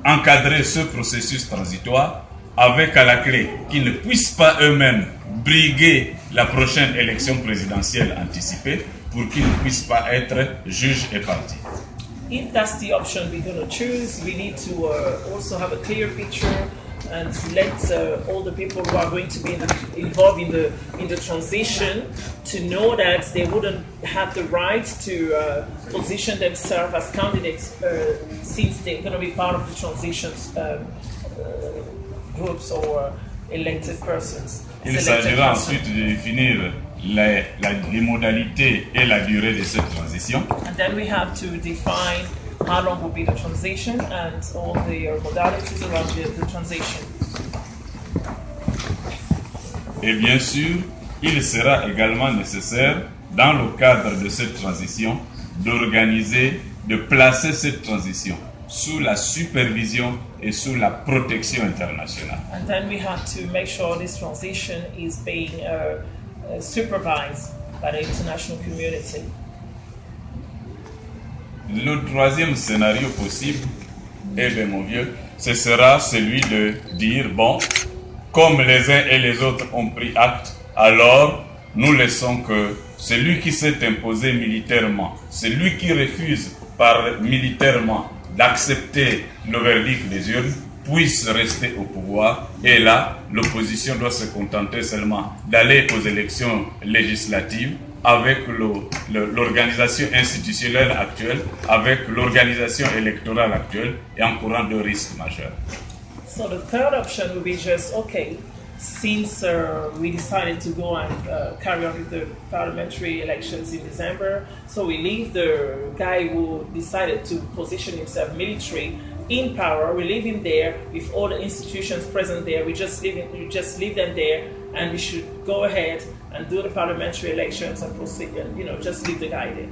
encadrer ce processus transitoire, avec à la clé qu'ils ne puissent pas eux-mêmes briguer la prochaine élection présidentielle anticipée pour qu'ils ne puissent pas être juges et partis. If that's the option we're going to choose, we need to also have a clear picture and to let all the people who are going to be involved in the transition to know that they wouldn't have the right to position themselves as candidates since they're going to be part of the transition groups or elected persons. Il s'agira ensuite de définir les modalités et la durée de cette transition. And then we have to define how long will be the transition and all the modalities around the transition. Et bien sûr, il sera également nécessaire, dans le cadre de cette transition, d'organiser, de placer cette transition sous la supervision et sous la protection internationale. And then we have to make sure this transition is being supervised by the international community. Le troisième scénario possible, eh bien mon vieux, ce sera celui de dire, bon, comme les uns et les autres ont pris acte, alors nous laissons que celui qui s'est imposé militairement, celui qui refuse militairement d'accepter le verdict des urnes, puisse rester au pouvoir. Et là, l'opposition doit se contenter seulement d'aller aux élections législatives avec l'organisation institutionnelle actuelle, avec l'organisation électorale actuelle et en courant de risques majeurs. So the third option would be just, okay, since we decided to go and carry on with the parliamentary elections in December, so we leave the guy who decided to position himself military in power, we leave him there with all the institutions present there, we just leave them there, and we should go ahead and do the parliamentary elections and proceed, and, just leave the guy there.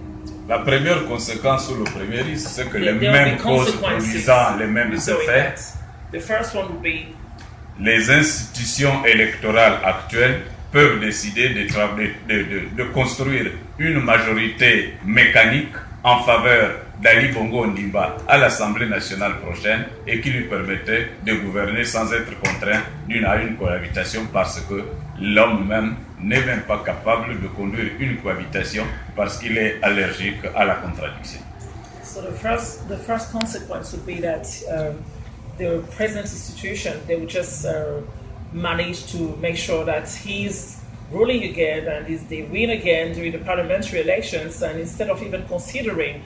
La première conséquence ou le premier risque, c'est que les mêmes causes produisant les mêmes effets, the first one would be les institutions électorales actuelles peuvent décider de construire une majorité mécanique en faveur d'Ali Bongo Ondimba à l'Assemblée nationale prochaine et qui lui permettait de gouverner sans être contraint à une cohabitation parce que l'homme même n'est même pas capable de conduire une cohabitation parce qu'il est allergique à la contradiction. So the first consequence would be that the present institution, they would just manage to make sure that he's ruling again and they win again during the parliamentary elections, and instead of even considering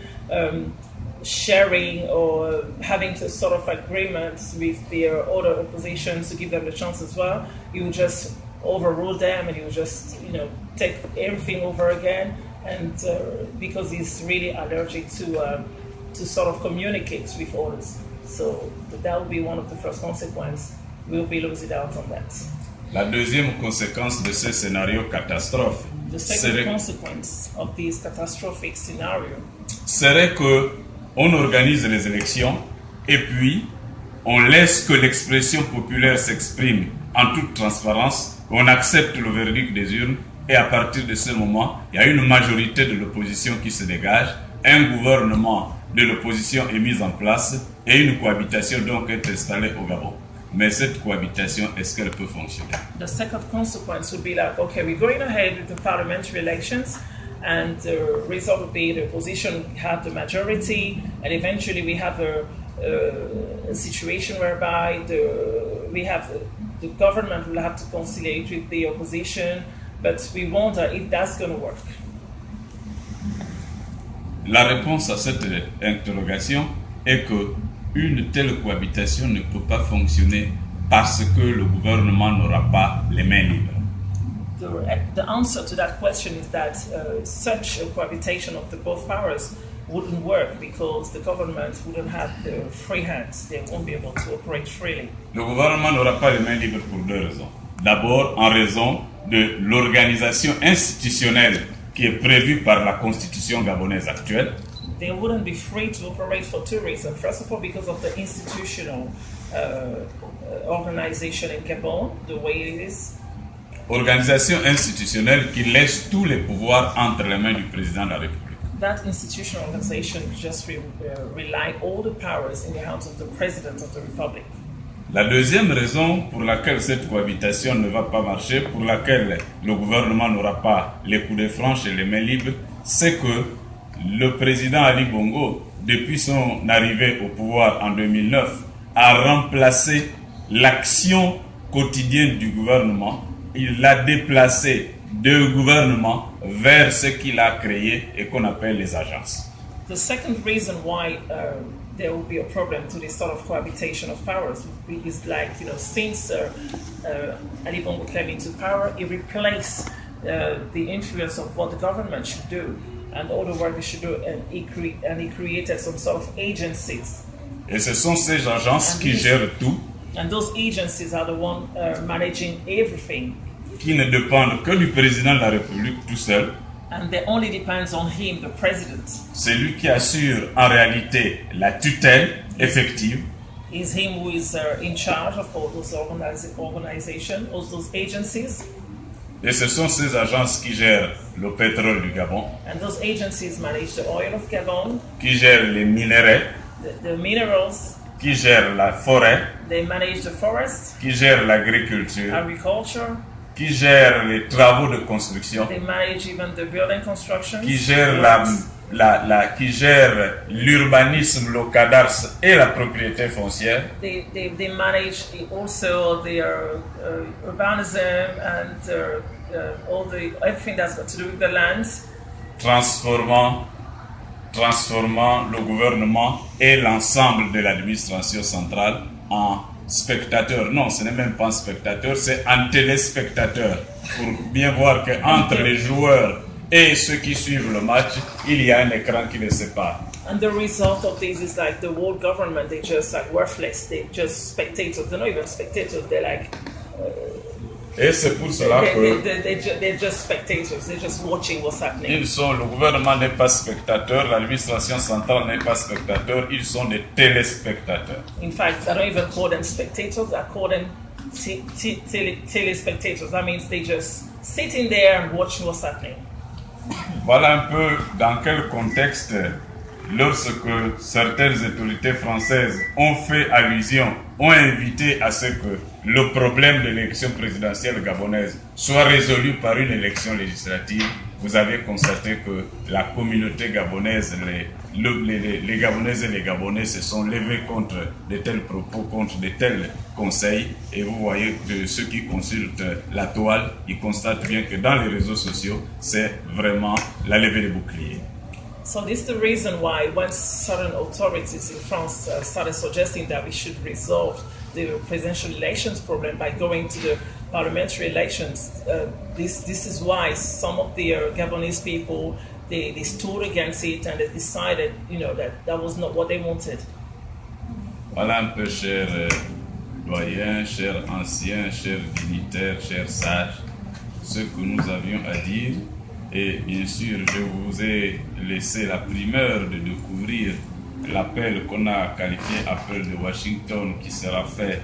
sharing or having to sort of agreements with their other opposition to give them the chance as well, you would just overrule them and you would just take everything over again, and because he's really allergic to sort of communicate with others. So that will be one of the first consequences. We'll be losing out on that. La deuxième conséquence de ce scénario catastrophe The second consequence of this catastrophic scenario serait que on organise les élections et puis on laisse que l'expression populaire s'exprime en toute transparence, on accepte le verdict des urnes et à partir de ce moment, il y a une majorité de l'opposition qui se dégage, un gouvernement de l'opposition est mis en place et une cohabitation donc est installée au Gabon. Mais cette cohabitation, est-ce qu'elle peut fonctionner? The second consequence would be like, okay, we're going ahead with the parliamentary elections, and the result would be the opposition have the majority, and eventually we have a situation whereby the government will have to conciliate with the opposition, but we wonder if that's going to work. La réponse à cette interrogation est que une telle cohabitation ne peut pas fonctionner parce que le gouvernement n'aura pas les mains libres. The answer to that question is that such a cohabitation of the both powers wouldn't work because the government wouldn't have the free hands. They won't be able to operate freely. Le gouvernement n'aura pas les mains libres pour deux raisons. D'abord, en raison de l'organisation institutionnelle qui est prévue par la constitution gabonaise actuelle. They wouldn't be free to operate for two reasons. First of all, because of the institutional organization in Gabon, the way it is. Organisation institutionnelle qui laisse tous les pouvoirs entre les mains du président de la République. That institutional organization just rely all the powers in the hands of the president of the republic. La deuxième raison pour laquelle cette cohabitation ne va pas marcher, pour laquelle le gouvernement n'aura pas les coups de franche et les mains libres, c'est que le président Ali Bongo, depuis son arrivée au pouvoir en 2009, a remplacé l'action quotidienne du gouvernement. Il l'a déplacé du gouvernement vers ce qu'il a créé et qu'on appelle les agences. The second reason why there will be a problem to this sort of cohabitation of powers is like, since Ali Bongo came into power, he replaced the influence of what the government should do and all the work they should do, and he created some sort of agencies. Et ce sont ces agences qui gèrent tout, and those agencies are the one managing everything. Qui ne dépendent que du président de la République tout seul. And they only depends on him, the president. C'est lui qui assure en réalité la tutelle effective. It's him who is in charge of all those organizations, all those agencies. Et ce sont ces agences qui gèrent le pétrole du Gabon. And those agencies manage the oil of Gabon. Qui gèrent les minerais. The minerals. Qui gèrent la forêt. They manage the forest. Qui gèrent l'agriculture. Agriculture. Qui gère les travaux de construction, they manage even the building construction, qui gère qui gère l'urbanisme, le cadastre et la propriété foncière. They manage also the urbanism and everything that's got to do with the lands. Transformant le gouvernement et l'ensemble de l'administration centrale en spectateur. Non, ce n'est même pas un spectateur, c'est un téléspectateur. Pour bien voir qu'entre les joueurs et ceux qui suivent le match, il y a un écran qui les sépare. And the result of this is like the world government, they just like worthless, they just spectators, they're not even spectators, they're like... et c'est pour cela que... They're just spectators, they're just watching what's happening. Le gouvernement n'est pas spectateur, l'administration centrale n'est pas spectateur, ils sont des téléspectateurs. In fact, I don't even call them spectators, I call them telespectators. That means they just sitting there and watching what's happening. Voilà un peu dans quel contexte, lorsque certaines autorités françaises ont fait allusion, ont invité à ce que le problème de l'élection présidentielle gabonaise soit résolu par une élection législative, vous avez constaté que la communauté gabonaise, les Gabonaises et les Gabonais se sont levés contre de tels propos, contre de tels conseils. Et vous voyez que ceux qui consultent la toile, ils constatent bien que dans les réseaux sociaux, c'est vraiment la levée des boucliers. So this is the reason why when certain authorities in France started suggesting that we should resolve the presidential elections problem by going to the parliamentary elections, this is why some of the Gabonese people, they stood against it and they decided, that was not what they wanted. Voilà un peu, chers doyens, chers anciens, chers dignitaires, chers sages, ce que nous avions à dire. Et bien sûr, je vous ai laissé la primeur de découvrir l'appel qu'on a qualifié appel de Washington qui sera fait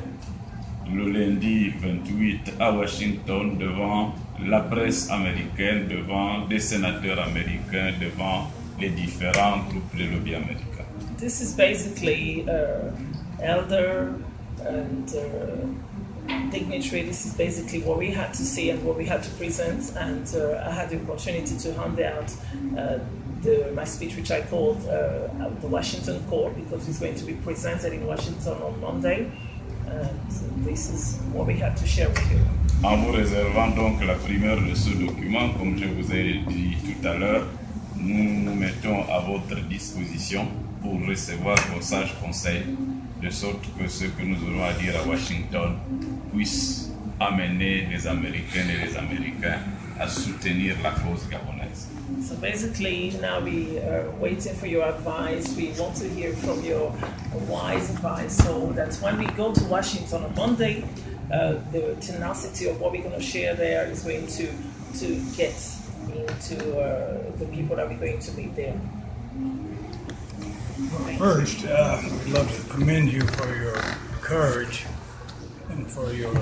le lundi 28 à Washington devant la presse américaine, devant des sénateurs américains, devant les différents groupes de lobby américains. This is basically elder and dignitary. This is basically what we had to see and what we had to present, and I had the opportunity to hand out my speech, which I called the Washington Call, because it's going to be presented in Washington on Monday, and this is what we had to share with you. En vous réservant donc la primeur de ce document, comme je vous ai dit tout à l'heure, nous nous mettons à votre disposition pour recevoir vos sages conseils, de sorte que ce que nous aurons à dire à Washington puisse amener les Américaines et les Américains à soutenir la cause gabonaise. So basically, now we are waiting for your advice. We want to hear from your wise advice. So that's when we go to Washington on Monday. The tenacity of what we're going to share there is going to get into the people that we're going to meet there. First, we'd love to commend you for your courage and for your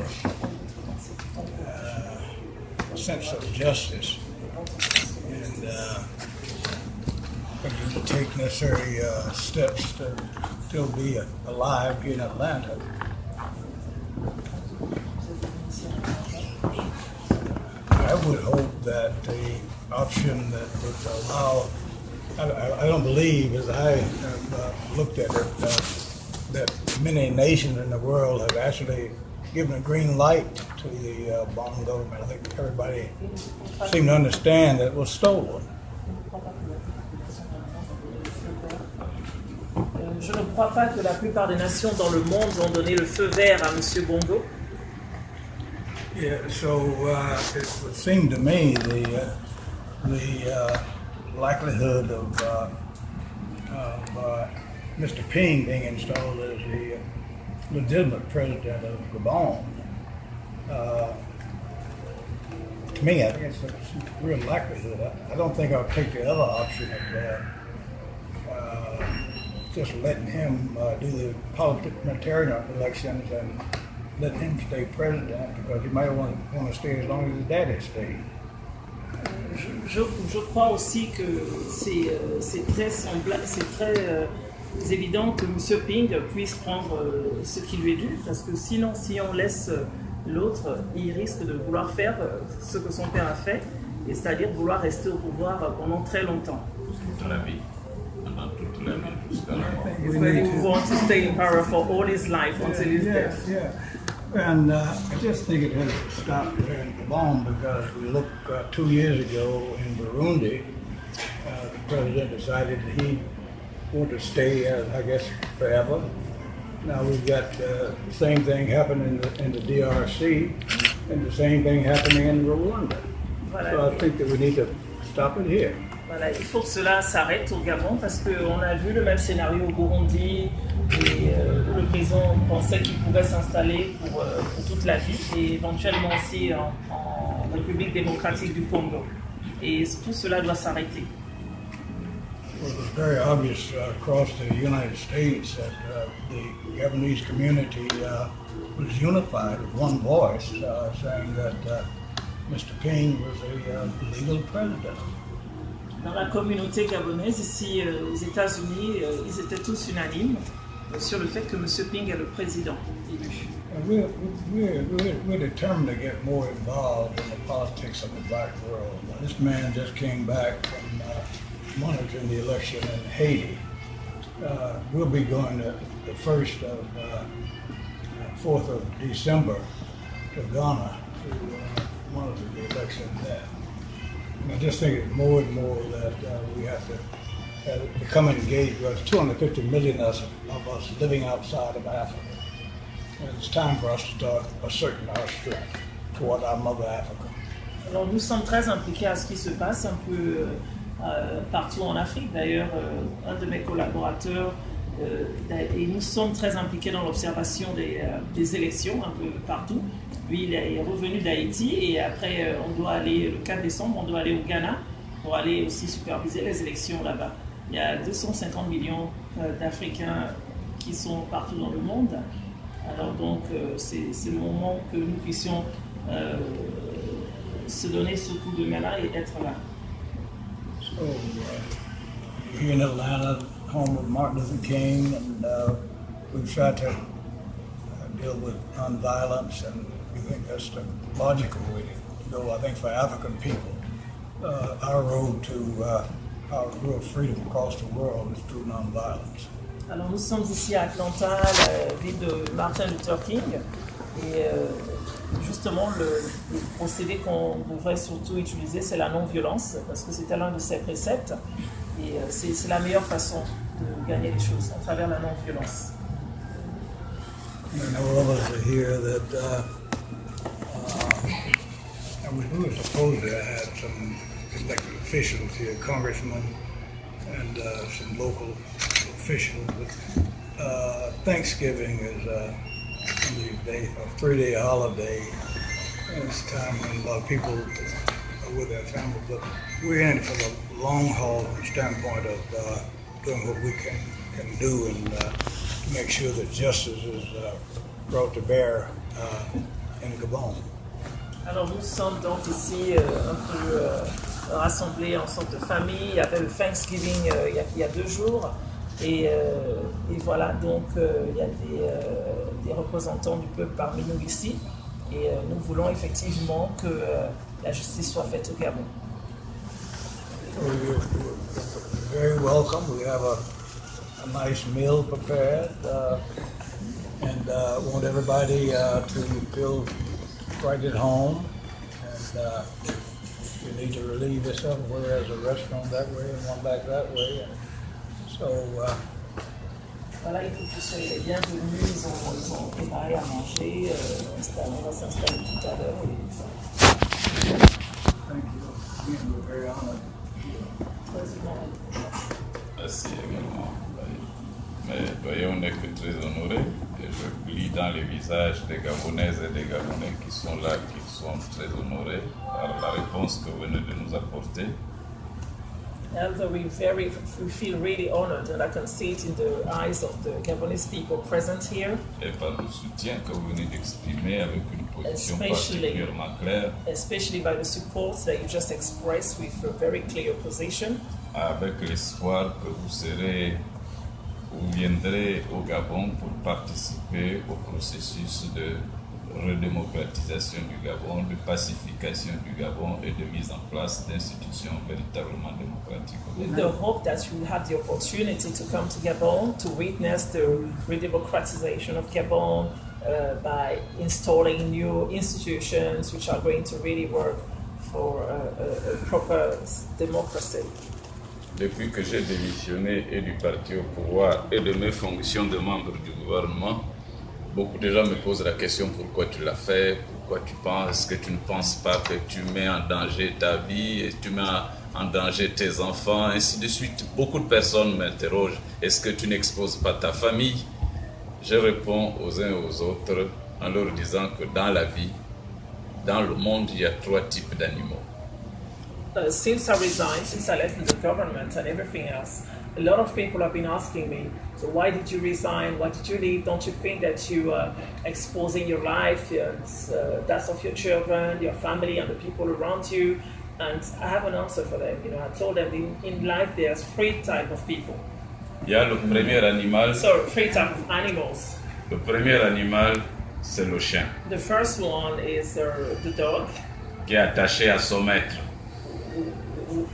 sense of justice, and for you to take necessary steps to still be alive here in Atlanta. I would hope that the option that would allow, I don't believe, as I have looked at it, that many nations in the world have actually given a green light to the Bonn government. I think everybody seemed to understand that it was stolen. Je ne crois pas que la plupart des nations dans le monde ont donné le feu vert à M. Bongo. Yeah, so it would seem to me the likelihood of Mr. Ping being installed as the legitimate president of Gabon, to me, I think it's a real likelihood. I don't think I'll take the other option of just letting him do the parliamentary elections and letting him stay president, because he might want to stay as long as his daddy stayed. Je crois aussi que c'est très évident que M. Ping puisse prendre ce qui lui est dû, parce que sinon, si on laisse l'autre, il risque de vouloir faire ce que son père a fait, et c'est-à-dire vouloir rester au pouvoir pendant très longtemps. Toute la vie. Pendant toute la vie, jusqu'à la mort. He's going to want to stay in power for all his life until his death. Yeah. And I just think it has stopped here in Gabon, because we look 2 years ago in Burundi, the president decided that he wanted to stay, I guess, forever. Now we've got the same thing happening in the DRC, and the same thing happening in Rwanda. Voilà. So I think that we need to stop it here. Voilà, il faut que cela s'arrête au Gabon, parce qu'on a vu le même scénario au Burundi, et où le président pensait qu'il pouvait s'installer pour toute la vie, et éventuellement aussi en République démocratique du Congo. Et tout cela doit s'arrêter. Well, it was very obvious across the United States that the Gabonese community was unified with one voice, saying that Mr. Ping was a legal president. Dans la communauté gabonaise, ici aux États-Unis, ils étaient tous unanimes sur le fait que M. Ping est le président élu. We're determined to get more involved in the politics of the black world. This man just came back from monitoring the election in Haiti. We'll be going to the 4th of December to Ghana to monitor the election there. And I just think it's more and more that we have to become engaged. There's 250 million of us living outside of Africa. And it's time for us to start asserting our strength toward our mother Africa. Alors nous sommes très impliqués à ce qui se passe un peu partout en Afrique. D'ailleurs, un de mes collaborateurs, et nous sommes très impliqués dans l'observation des élections un peu partout. Lui, il est revenu d'Haïti, et après, on doit aller, le 4 décembre, on doit aller au Ghana pour aller aussi superviser les élections là-bas. Il y a 250 millions d'Africains qui sont partout dans le monde. Alors donc, c'est le moment que nous puissions se donner ce coup de main-là et être là. So, here in Atlanta, home of Martin Luther King, and we've tried to deal with nonviolence, and we think that's the logical way to go. I think for African people, our road to our real freedom across the world is through nonviolence. Alors nous sommes ici à Atlanta, la ville de Martin Luther King, et justement le procédé qu'on devrait surtout utiliser, c'est la non-violence, parce que c'était l'un de ses préceptes, et c'est la meilleure façon de gagner les choses, à travers la non-violence. I know others are here that we were supposed to have some elected officials here, congressmen and some local officials. But Thanksgiving is one of these days, a 3-day holiday, and it's a time when a lot of people are with their families. But we're in for the long haul standpoint of doing what we can do and to make sure that justice is brought to bear in Gabon. Alors nous sommes donc ici un peu rassemblés en sorte de famille. Il y avait le Thanksgiving il y a 2 jours. Et voilà, donc il y a des représentants du peuple parmi nous ici. Et nous voulons effectivement que la justice soit faite au Gabon. You're very welcome. We have a nice meal prepared and want everybody to feel right at home. And you need to relieve yourself, whether there's a restaurant that way and one back that way. And so, voilà, il faut que vous soyez les bienvenus. Ils ont préparé à manger. On va s'installer tout à l'heure. thank you. Again, we're very honored. Merci également. Mais voyez, on n'est que très honorés. Et je lis dans les visages des Gabonaises et des Gabonais qui sont là, qui sont très honorés par la réponse que vous venez de nous apporter. Although we feel really honored, and I can see it in the eyes of the Gabonese people present here. Et par le soutien que vous venez d'exprimer avec une position Especially- particulièrement claire, Especially by the support that you just expressed with a very clear position, avec l'espoir que vous viendrez au Gabon pour participer au processus de redémocratisation du Gabon, de pacification du Gabon et de mise en place d'institutions véritablement démocratiques. with the hope that you will have the opportunity to come to Gabon to witness the redemocratization of Gabon by installing new institutions which are going to really work for a proper democracy. Depuis que j'ai démissionné et du parti au pouvoir et de mes fonctions de membre du gouvernement, beaucoup de gens me posent la question pourquoi tu l'as fait, pourquoi tu penses que tu ne penses pas que tu mets en danger ta vie, et tu mets en danger tes enfants, ainsi de suite. Beaucoup de personnes m'interrogent, est-ce que tu n'exposes pas ta famille? Je réponds aux uns et aux autres en leur disant que dans la vie, dans le monde, il y a 3 types d'animaux. Since I resigned, since I left the government and everything else, a lot of people have been asking me, so why did you resign? Why did you leave? Don't you think that you are exposing your life, that of your children, your family, and the people around you? And I have an answer for them. I told them in life there's 3 types of people. Il y a le premier animal. So 3 types of animals. Le premier animal, c'est le chien, The first one is the dog, qui est attaché à son maître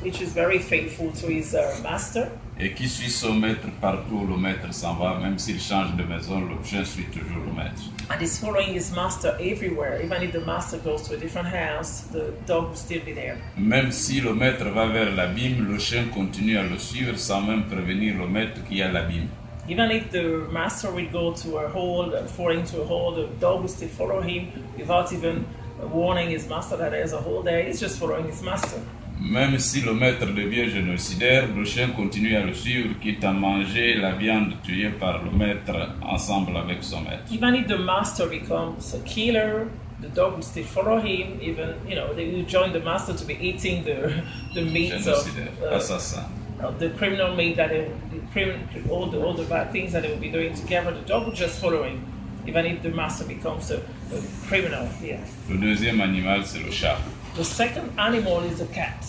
which is very faithful to his master. et qui suit son maître partout où le maître s'en va, même s'il change de maison, le chien suit toujours le maître. And is following his master everywhere. Even if the master goes to a different house, the dog will still be there. Même si le maître va vers l'abîme, le chien continue à le suivre sans même prévenir le maître qu'il y a l'abîme. Even if the master will go to a hole, fall into a hole, the dog will still follow him without even warning his master that there's a hole there. He's just following his master. Même si le maître devient génocidaire, le chien continue à le suivre, quitte à manger la viande tuée par le maître ensemble avec son maître. Even if the master becomes a killer, the dog will still follow him. Even they will join the master to be eating the meat Génocidaire, assassin. of the criminal meat that all the bad things that they will be doing together. The dog will just follow him, even if the master becomes a criminal. Yeah. Le deuxième animal, c'est le chat. The second animal is the cat.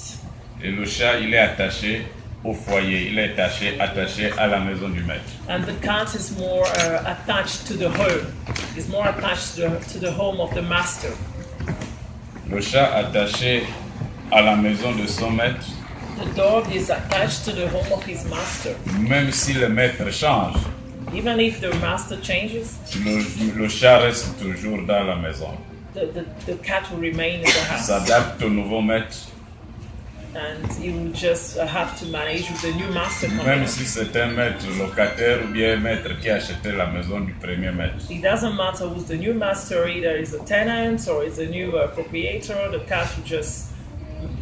Et le chat, il est attaché au foyer, il est attaché à la maison du maître. And the cat is more attached to the home. It's more attached to the home of the master. Le chat attaché à la maison de son maître, The dog is attached to the home of his master. même si le maître change, Even if the master changes, le chat reste toujours dans la maison. the cat will remain in the house. S'adapte au nouveau maître, And he will just have to manage with the new master coming même in. si c'est un maître locataire ou bien un maître qui a acheté la maison du premier maître. It doesn't matter who's the new master, either is a tenant or is a new proprietor, the cat will just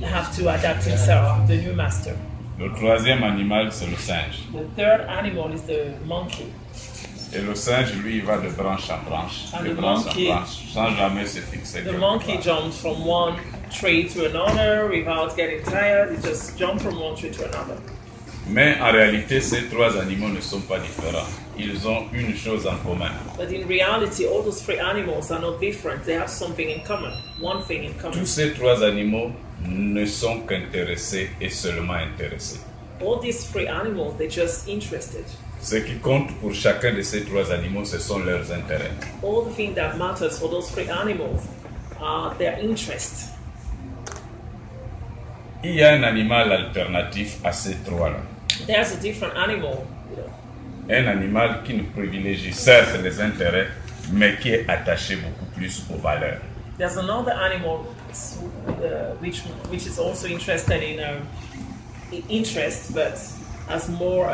have to adapt himself, the new master. Le troisième animal, c'est le singe. The third animal is the monkey. Et le singe, lui, il va de branche en branche, And de the branche monkey- en branche, sans jamais se fixer The quelque monkey part. jumps from one tree to another without getting tired. He just jumps from one tree to another. Mais en réalité, ces trois animaux ne sont pas différents. Ils ont une chose en commun. But in reality, all those three animals are not different. They have something in common, one thing in common. Tous ces trois animaux ne sont qu'intéressés et seulement intéressés. All these three animals, they're just interested. Ce qui compte pour chacun de ces trois animaux, ce sont leurs intérêts. All the thing that matters for those three animals are their interests. Il y a un animal alternatif à ces trois-là. There's a different animal, Un animal qui ne privilégie certes les intérêts, mais qui est attaché beaucoup plus aux valeurs. There's another animal which is also interested in interest, but has more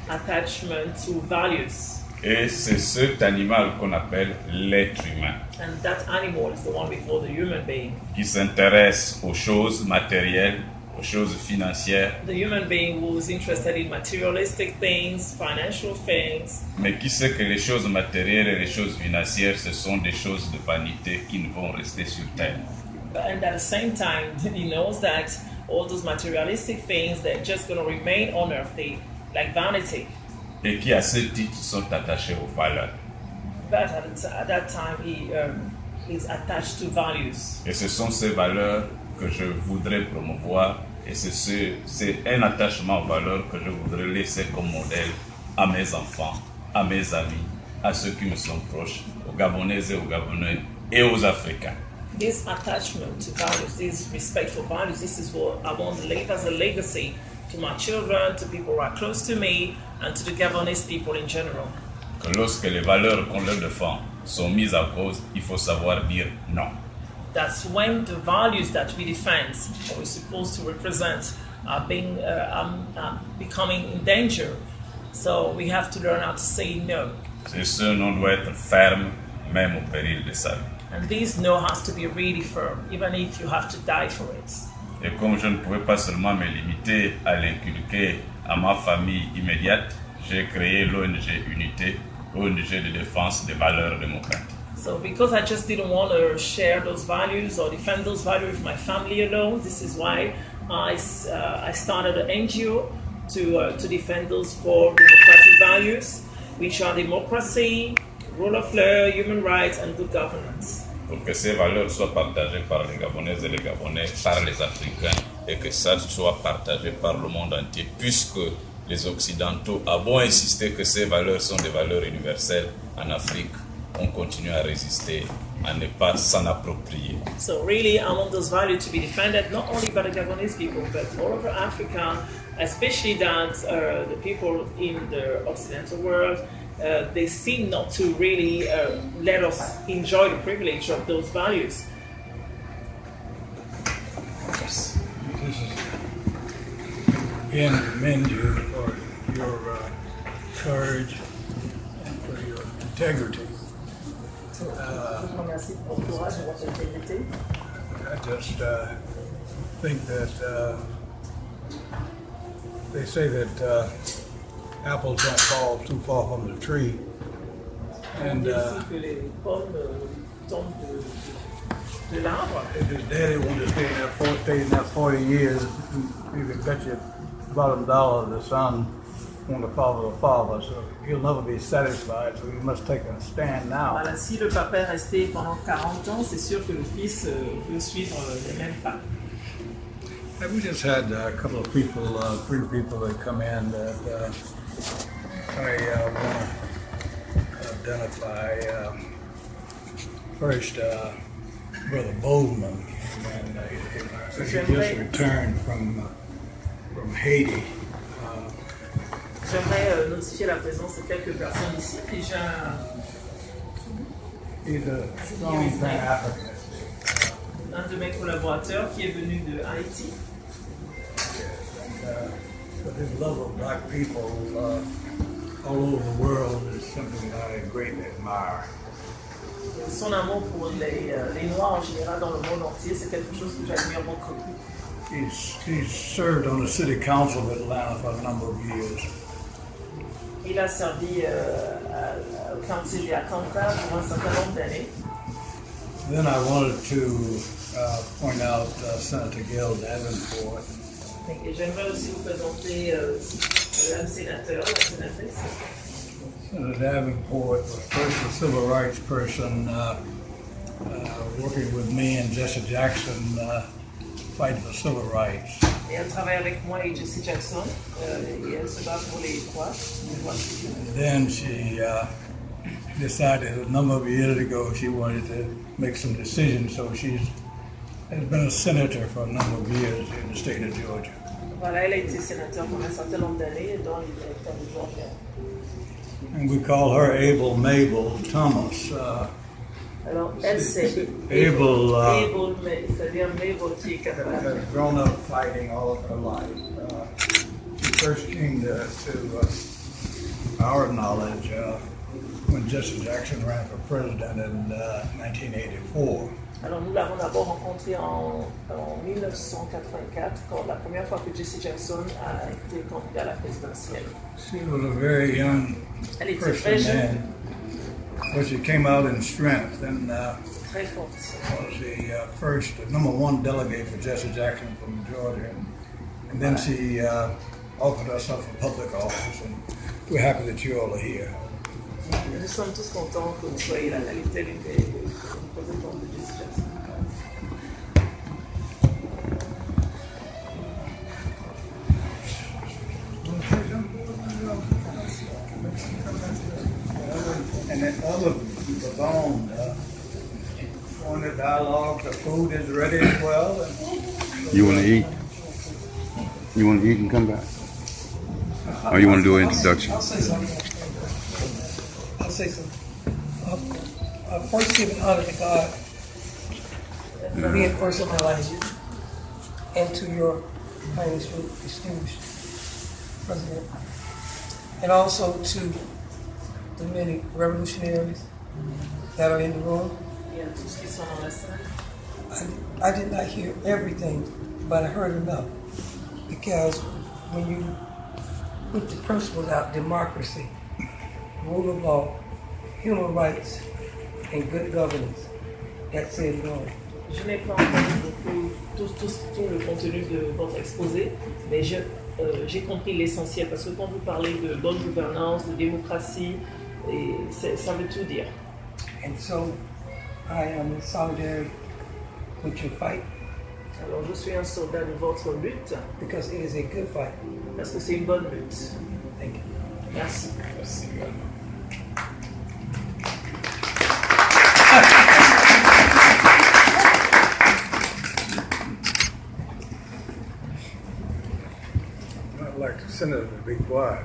attachment to values. Et c'est cet animal qu'on appelle l'être humain, And that animal is the one we call the human being. qui s'intéresse aux choses matérielles, aux choses financières, The human being who is interested in materialistic things, financial things, mais qui sait que les choses matérielles et les choses financières, ce sont des choses de vanité qui ne vont rester sur terre. and at the same time, he knows that all those materialistic things, they're just going to remain on earth, they like vanity. Et qui, à ce titre, sont attachés aux valeurs. But at that time, he is attached to values. Et ce sont ces valeurs que je voudrais promouvoir, et c'est un attachement aux valeurs que je voudrais laisser comme modèle à mes enfants, à mes amis, à ceux qui me sont proches, aux Gabonaises et aux Gabonais et aux Africains. This attachment to values, this respect for values, this is what I want to leave as a legacy to my children, to people who are close to me, and to the Gabonese people in general. Que lorsque les valeurs qu'on leur défend sont mises en cause, il faut savoir dire non. That's when the values that we defend, or we're supposed to represent, are becoming in danger. So we have to learn how to say no. C'est ce non doit être ferme, même au péril de sa vie. And this no has to be really firm, even if you have to die for it. Et comme je ne pouvais pas seulement me limiter à l'inculquer à ma famille immédiate, j'ai créé l'ONG Unité, ONG de défense des valeurs démocratiques. So because I just didn't want to share those values or defend those values with my family alone, this is why I started an NGO to defend those four democratic values, which are democracy, rule of law, human rights, and good governance. Pour que ces valeurs soient partagées par les Gabonaises et les Gabonais, par les Africains, et que ça soit partagé par le monde entier, puisque les Occidentaux ont beau insister que ces valeurs sont des valeurs universelles en Afrique, on continue à résister, à ne pas s'en approprier. So really, I want those values to be defended not only by the Gabonese people, but all over Africa, especially that the people in the Occidental world, they seem not to really let us enjoy the privilege of those values. This is again commend you for your courage and for your integrity. I just think that they say that apples don't fall too far from the tree, and if his daddy wanted to stay in that 40 years, you could bet you bottom dollar the son wanted to follow the father, so he'll never be satisfied, so he must take a stand now. Voilà, si le papa est resté pendant 40 ans, c'est sûr que le fils veut suivre les mêmes pas. We just had a couple of people, 3 people that come in that I want to identify. First, Brother Bozeman, and he just returned from Haiti. J'aimerais notifier la présence de quelques personnes ici. Déjà, He's a strong Pan-Africanist. un de mes collaborateurs qui est venu de Haïti. But his love of black people all over the world is something that I greatly admire. son amour pour les Noirs en général dans le monde entier, c'est quelque chose que j'admire beaucoup. He's served on the city council of Atlanta for a number of years. Il a servi au council d'Atlanta pour un certain nombre d'années. Then I wanted to point out Senator Gail Davenport. Et j'aimerais aussi vous présenter la sénatrice. Senator Davenport was first a civil rights person working with me and Jesse Jackson fighting for civil rights. Et elle travaille avec moi et Jesse Jackson. Et elle se bat pour les droits civils. And then she decided a number of years ago she wanted to make some decisions, so she has been a senator for a number of years in the state of Georgia. Voilà, elle a été sénateur pendant un certain nombre d'années dans l'État de Georgia. And we call her Abel Mabel Thomas. Alors, elle c'est Abel c'est-à-dire Mabel qui est capable. has grown up fighting all of her life. She first came to our knowledge when Jesse Jackson ran for president in 1984. Alors, nous l'avons d'abord rencontrée en 1984, quand la première fois que Jesse Jackson a été candidat à la présidentielle. She was a very young Elle était person très jeune, then, but she came out in strength and très forte. was the first number one delegate for Jesse Jackson from Georgia. And then she offered us up for public office, and we're happy that you all are here. Nous sommes tous contents que vous soyez là. Elle était l'une des représentantes de Jesse Jackson. And then other was on. On the dialogue, the food is ready as well. And You want to eat? You want to eat and come back? Or you want to do an introduction? I'll say something. I'll say something. First, giving honor to God for being first in my life, and to your Highness, your distinguished President, and also to the many revolutionaries that are in the room. Il y a tous qui sont dans la salle. I did not hear everything, but I heard enough. Because when you put the principles out, democracy, rule of law, human rights, and good governance, that's it all. Je n'ai pas entendu tout le contenu de votre exposé, mais j'ai compris l'essentiel parce que quand vous parlez de bonne gouvernance, de démocratie, et ça veut tout dire. And so I am in solidarity with your fight Alors je suis un soldat de votre lutte because it is a good fight. parce que c'est une bonne lutte. Thank you. Merci. Merci également. I'd like the senator to be quiet.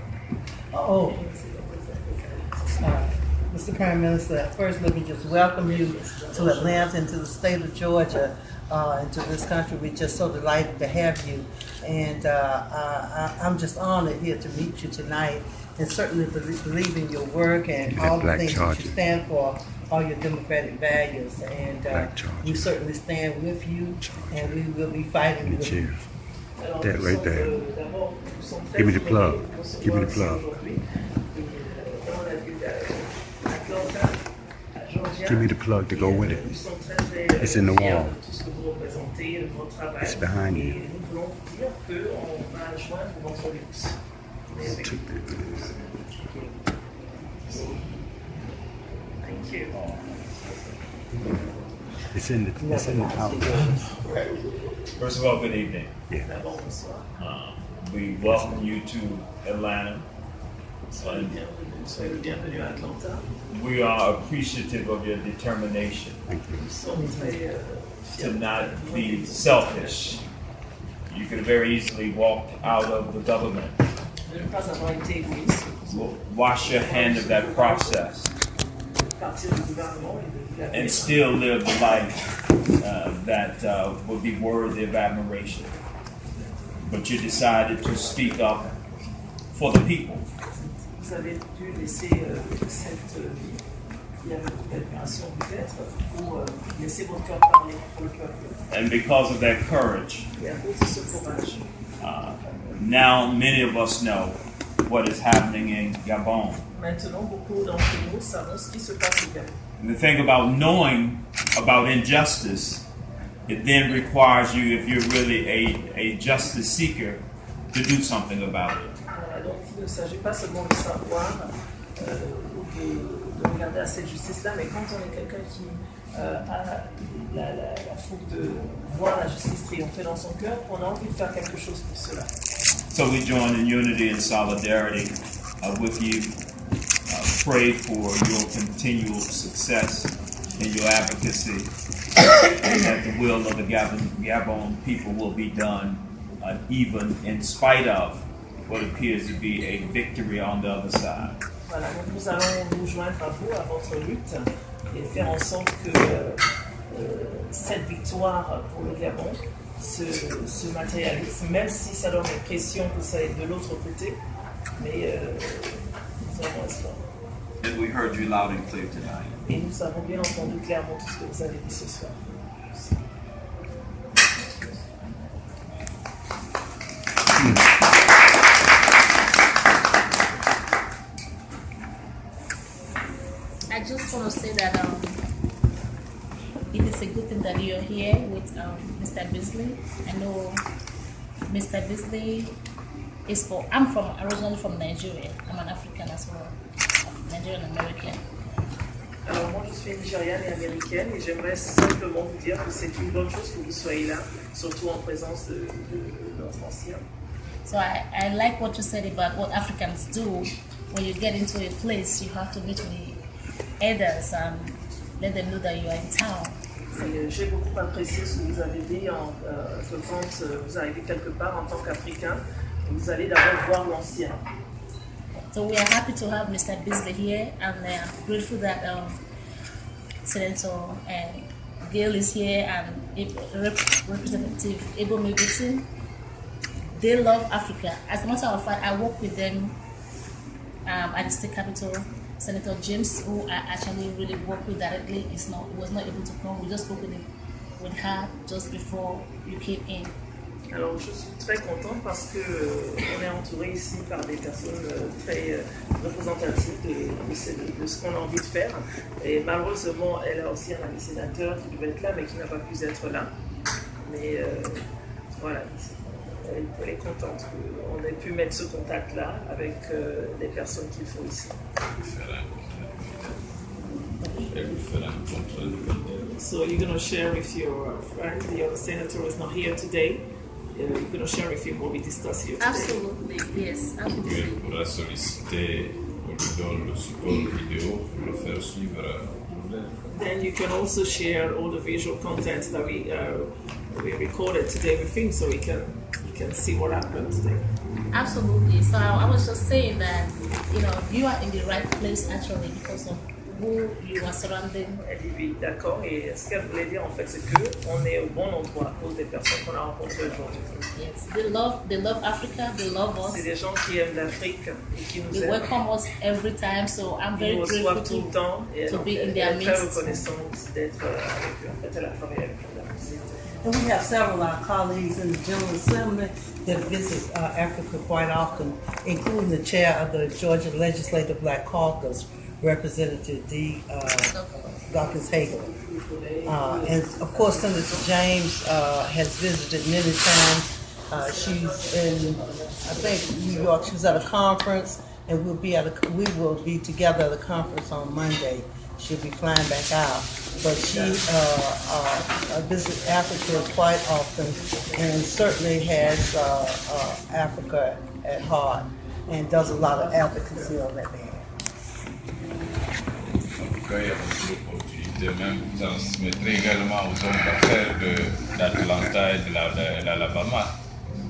Mr. Prime Minister, first let me just welcome you to Atlanta and to the state of Georgia and to this country. We're just so delighted to have you. And I'm just honored here to meet you tonight and certainly believe in your work and That all the black things charger. that you stand for, all your democratic values. And Black charger. we certainly stand with you and we will be fighting The with chair. you. Alors, That nous right sommes, there. d'abord, nous sommes très Give me the honorés plug. de recevoir Give me the ici plug. aujourd'hui. Et, dans la ville d'Atlanta, à Georgia. Give me the plug to go with it. Nous sommes très It's in the fiers wall. de tout ce que vous représentez, de votre travail. It's behind you. Et nous voulons vous dire qu'on va joindre votre lutte. Mais avec- Thank you. It's in the house. First of all, good evening. D'abord, bonsoir. We welcome you to Atlanta. Soyez le bienvenu à Atlanta. We are appreciative of your determination Nous sommes très fiers to not be selfish. You could have very easily walked out of the government. de ne pas avoir été égoïste, Wash your hand of that process partir du gouvernement et de la and still live the life that would be worthy of admiration. But you decided to speak up for the people. Vous avez dû laisser cette vie il y avait une admiration peut-être pour laisser votre cœur parler pour le peuple. And because of that courage, Et à cause de ce courage, now many of us know what is happening in Gabon. maintenant beaucoup d'entre nous savons ce qui se passe au Gabon. And the thing about knowing about injustice, it then requires you, if you're really a justice seeker, to do something about it. Voilà, donc il ne s'agit pas seulement de savoir ou de regarder à cette justice-là, mais quand on est quelqu'un qui a la fougue de voir la justice triompher dans son cœur, on a envie de faire quelque chose pour cela. So we join in unity and solidarity with you. Pray for your continual success in your advocacy, and that the will of the Gabon people will be done, even in spite of what appears to be a victory on the other side. Voilà, donc nous allons nous joindre à vous, à votre lutte, et faire en sorte que cette victoire pour le Gabon se matérialise, même si ça donne l'impression que ça est de l'autre côté, mais nous avons espoir. And we heard you loud and clear tonight. Et nous avons bien entendu clairement tout ce que vous avez dit ce soir. I just want to say that it is a good thing that you're here with Mr. Beasley. I know Mr. Beasley is I'm originally from Nigeria. I'm an African as well, Nigerian American. Alors moi je suis nigériane et américaine et j'aimerais simplement vous dire que c'est une bonne chose que vous soyez là, surtout en présence de notre ancien. So I like what you said about what Africans do. When you get into a place, you have to meet with the elders and let them know that you are in town. J'ai beaucoup apprécié ce que vous avez dit que quand vous arrivez quelque part en tant qu'Africain, vous allez d'abord voir l'ancien. So we are happy to have Mr. Beasley here, and I'm grateful that Senator Gail is here and Representative Ebo Megutin. They love Africa. As a matter of fact, I work with them at the state capitol. Senator James, who I actually really work with directly, was not able to come. We just spoke with her just before you came in. Alors je suis très contente parce que on est entouré ici par des personnes très représentatives de ce qu'on a envie de faire. Et malheureusement, elle a aussi un ami sénateur qui devait être là mais qui n'a pas pu être là. Mais voilà, elle est contente qu'on ait pu mettre ce contact-là avec les personnes qu'il faut ici. So you're going to share with your friend, the other senator is not here today. You're going to share with him what we discussed here today. Absolutely, yes, absolutely. On pourra solliciter le support vidéo pour le faire suivre. Then you can also share all the visual content that we recorded today with him, so you can see what happened today. Absolutely. So I was just saying that you are in the right place actually because of who you are surrounding. Elle dit oui, d'accord. Et ce qu'elle voulait dire en fait, c'est que on est au bon endroit à cause des personnes qu'on a rencontrées aujourd'hui. Yes, they love Africa. They love us. C'est des gens qui aiment l'Afrique et qui nous They aiment. welcome us every time. So I'm very Ils nous reçoivent grateful tout le temps et to be in elle their est très midst. reconnaissante d'être avec eux. En fait, elle a travaillé avec eux. And we have several of our colleagues in the General Assembly that visit Africa quite often, including the chair of the Georgia Legislative Black Caucus, Representative D. Dawkins Hagel. And of course, Senator James has visited many times. She's in, I think, New York. She was at a conference, and we will be together at a conference on Monday. She'll be flying back out. But she visits Africa quite often and certainly has Africa at heart and does a lot of advocacy on that end. En tout cas, il y a beaucoup d'opportunités. Même vous transmettrez également aux hommes d'affaires d'Atlanta et de l'Alabama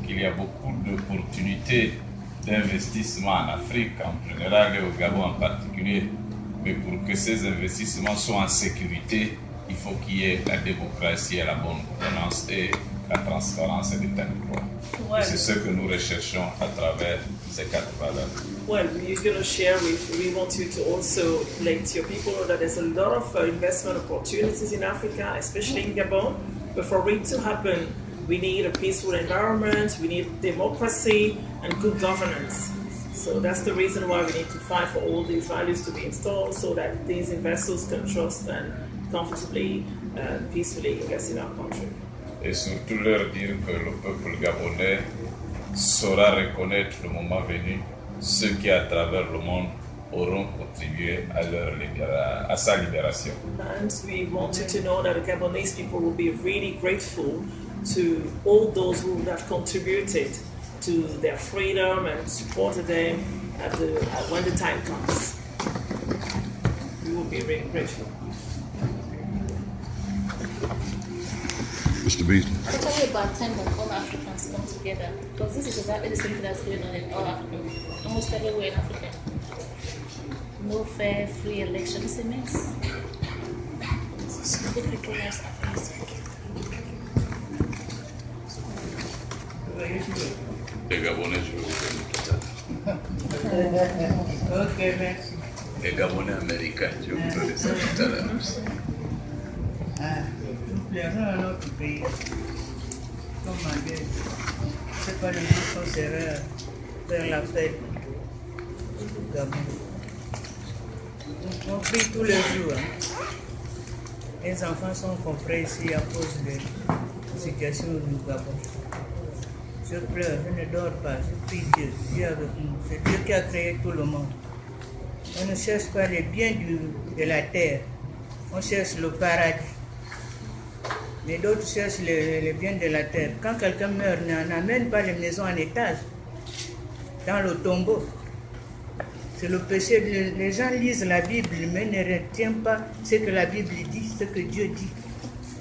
qu'il y a beaucoup d'opportunités d'investissement en Afrique en général et au Gabon en particulier. Mais pour que ces investissements soient en sécurité, il faut qu'il y ait la démocratie et la bonne gouvernance et la transparence et l'état de droit. Ouais. Et c'est ce que nous recherchons à travers ces 4 valeurs. Well, we're going to share we want you to also let your people know that there's a lot of investment opportunities in Africa, especially in Gabon. But for it to happen, we need a peaceful environment, we need democracy and good governance. So that's the reason why we need to fight for all these values to be installed so that these investors can trust and comfortably and peacefully invest in our country. Et surtout leur dire que le peuple gabonais saura reconnaître le moment venu ceux qui à travers le monde auront contribué à sa libération. And we want you to know that the Gabonese people will be really grateful to all those who have contributed to their freedom and supported them when the time comes. We will be really grateful. Mr. Beasley. What are we about time that all Africans come together? Because this is exactly the same thing that's going on in all Africa, almost everywhere in Africa. No fair, free elections, it makes. Les Gabonais, je vais vous donner tout à l'heure. Ok, merci. Les Gabonais américains, je vais vous donner ça tout à l'heure. Nous plairons à notre pays. Comme on dit, c'est pas le jour qu'on sera faire la fête au Gabon. On prie tous les jours. Les enfants sont compris ici à cause de la situation du Gabon. Je pleure, je ne dors pas, je prie Dieu, Dieu avec nous. C'est Dieu qui a créé tout le monde. On ne cherche pas les biens de la terre, on cherche le paradis. Mais d'autres cherchent les biens de la terre. Quand quelqu'un meurt, n'amène pas les maisons en étage, dans le tombeau. C'est le péché. Les gens lisent la Bible, mais ne retiennent pas ce que la Bible dit, ce que Dieu dit.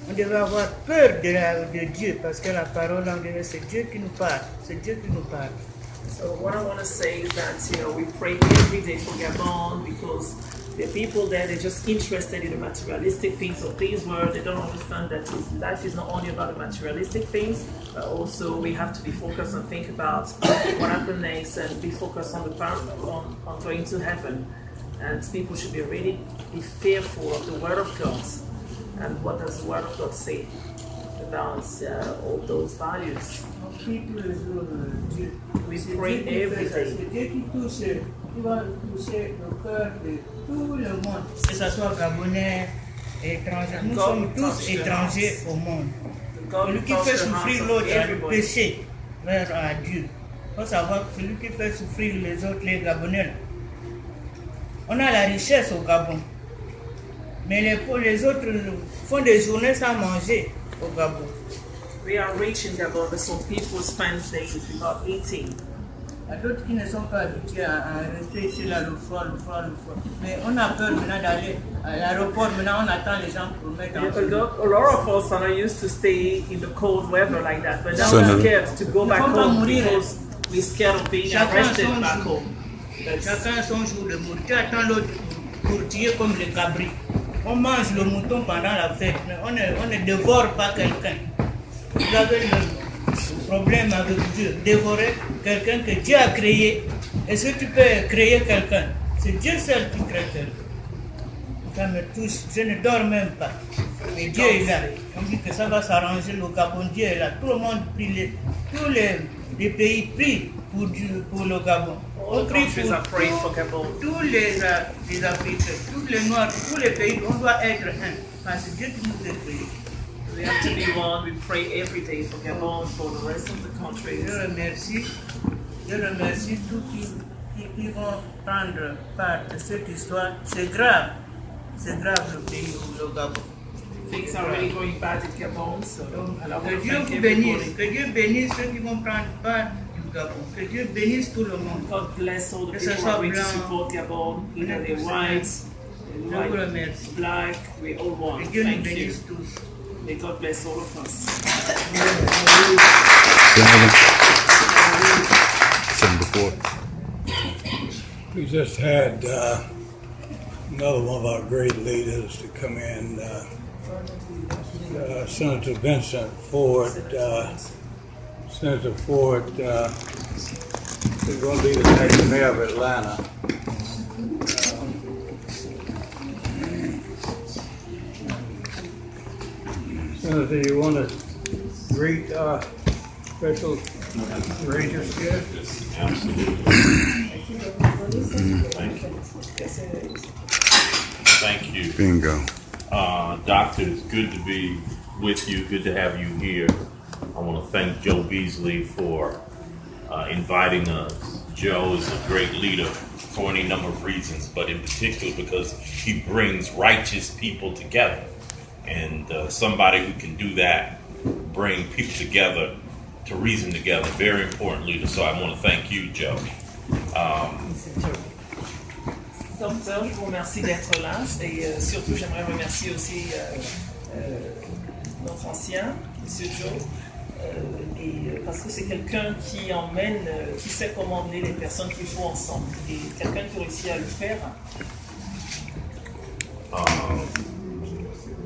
On devait avoir peur de Dieu, parce que la parole en Dieu, c'est Dieu qui nous parle. C'est Dieu qui nous parle. So what I want to say is that we pray every day for Gabon because the people there, they're just interested in the materialistic things of this world. They don't understand that life is not only about the materialistic things, but also we have to be focused and think about what happens next and be focused on on going to heaven. And people should be really be fearful of the Word of God. And what does the Word of God say about all those values? We pray every day. C'est Dieu qui va toucher le cœur de tout le monde, que ce soit gabonais, étranger. Nous sommes tous étrangers au monde. Celui qui fait souffrir l'autre a le péché vers Dieu. Il faut savoir que celui qui fait souffrir les autres, les Gabonais, on a la richesse au Gabon. Mais les autres font des journées sans manger au Gabon. We are rich in Gabon, but some people spend days without eating. Il y a d'autres qui ne sont pas habitués à rester ici, là, le froid. Mais on a peur maintenant d'aller à l'aéroport. Maintenant, on attend les gens pour mettre en A lot of us are not used to stay in the cold weather like that, but now we're scared to go back home because we're scared of being arrested back home. Chacun son jour de mourir. Tu attends l'autre pour tuer comme les cabris. On mange le mouton pendant la fête, mais on ne dévore pas quelqu'un. Vous avez le problème avec Dieu, dévorer quelqu'un que Dieu a créé. Est-ce que tu peux créer quelqu'un? C'est Dieu seul qui crée quelqu'un. Ça me touche, je ne dors même pas. Mais Dieu est là. On dit que ça va s'arranger, le Gabon, Dieu est là. Tout le monde prie, tous les pays prient pour le Gabon. On prie pour tous les Africains, tous les Noirs, tous les pays, on doit être un. Parce que Dieu qui nous a créés. We have to be one. We pray every day for Gabon, for the rest of the countries. Je remercie tous qui vont prendre part de cette histoire. C'est grave le pays, le Gabon. Things are really going bad in Gabon, so que Dieu vous bénisse, que Dieu bénisse ceux qui vont prendre part du Gabon, que Dieu bénisse tout le monde. God bless all the people who are going to support Gabon, either they're white, black, we all want. Que Dieu nous Thank you. bénisse tous. May God bless all of us. We just had another one of our great leaders to come in Senator Vincent Ford. Senator Ford is going to be the next mayor of Atlanta. Senator, you want to greet Special Rangers here? Absolutely. Thank you. Bingo. Doctor, it's good to be with you. Good to have you here. I want to thank Joe Beasley for inviting us. Joe is a great leader for any number of reasons, but in particular because he brings righteous people together. And somebody who can do that, bring people together to reason together, very important leader. So I want to thank you, Joe. Docteur, je vous remercie d'être là et surtout j'aimerais remercier aussi notre ancien, M. Joe, parce que c'est quelqu'un qui emmène, qui sait comment emmener les personnes qu'il faut ensemble et quelqu'un qui réussit à le faire.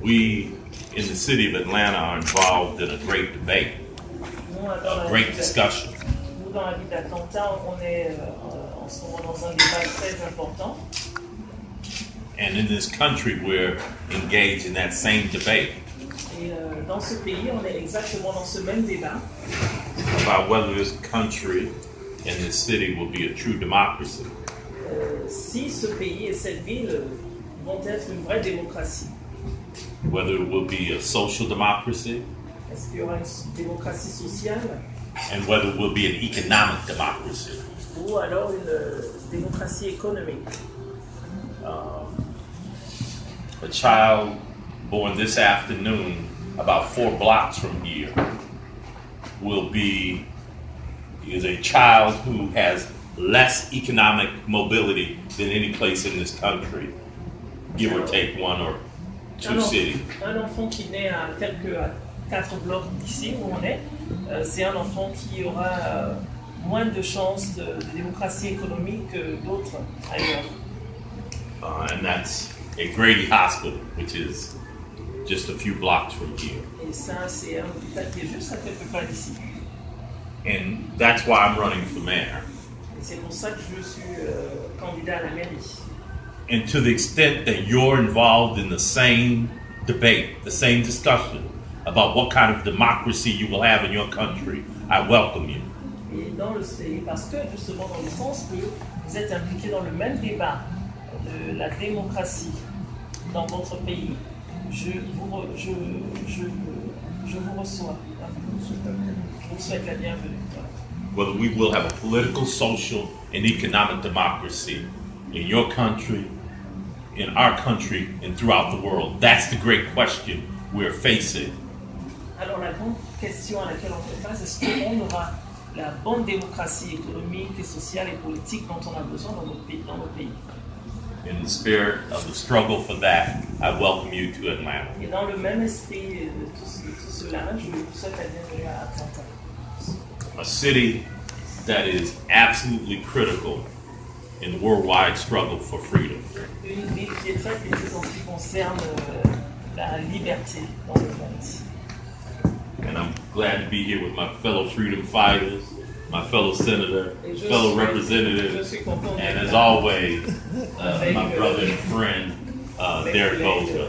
We in the city of Atlanta are involved in a great debate, a great discussion. Nous, dans la ville d'Atlanta, on est en ce moment dans un débat très important. And in this country, we're engaged in that same debate. Et dans ce pays, on est exactement dans ce même débat. About whether this country and this city will be a true democracy. Si ce pays et cette ville vont être une vraie démocratie. Whether it will be a social democracy. Est-ce qu'il y aura une démocratie sociale? And whether it will be an economic democracy. Ou alors une démocratie économique. A child born this afternoon, about 4 blocks from here, is a child who has less economic mobility than any place in this country, give or take 1 or 2 cities. Un enfant qui naît à 4 blocs d'ici où on est, c'est un enfant qui aura moins de chances de démocratie économique que d'autres ailleurs. And that's at Grady Hospital, which is just a few blocks from here. Et ça, c'est un hôpital qui est juste à quelques pas d'ici. And that's why I'm running for mayor. Et c'est pour ça que je suis candidat à la mairie. And to the extent that you're involved in the same debate, the same discussion about what kind of democracy you will have in your country, I welcome you. Et parce que justement dans le sens que vous êtes impliqués dans le même débat de la démocratie dans votre pays, je vous reçois. Je vous souhaite la bienvenue. Whether we will have a political, social, and economic democracy in your country, in our country, and throughout the world, that's the great question we're facing. Alors la grande question à laquelle on fait face, est-ce qu'on aura la bonne démocratie économique et sociale et politique dont on a besoin dans nos pays? In the spirit of the struggle for that, I welcome you to Atlanta. Et dans le même esprit de tout cela, je vous souhaite la bienvenue à Atlanta. A city that is absolutely critical in the worldwide struggle for freedom. Une ville qui est très critique en ce qui concerne la liberté dans le monde. And I'm glad to be here with my fellow freedom fighters, my fellow senator, fellow representative, and as always, my brother and friend, Derek Bolger.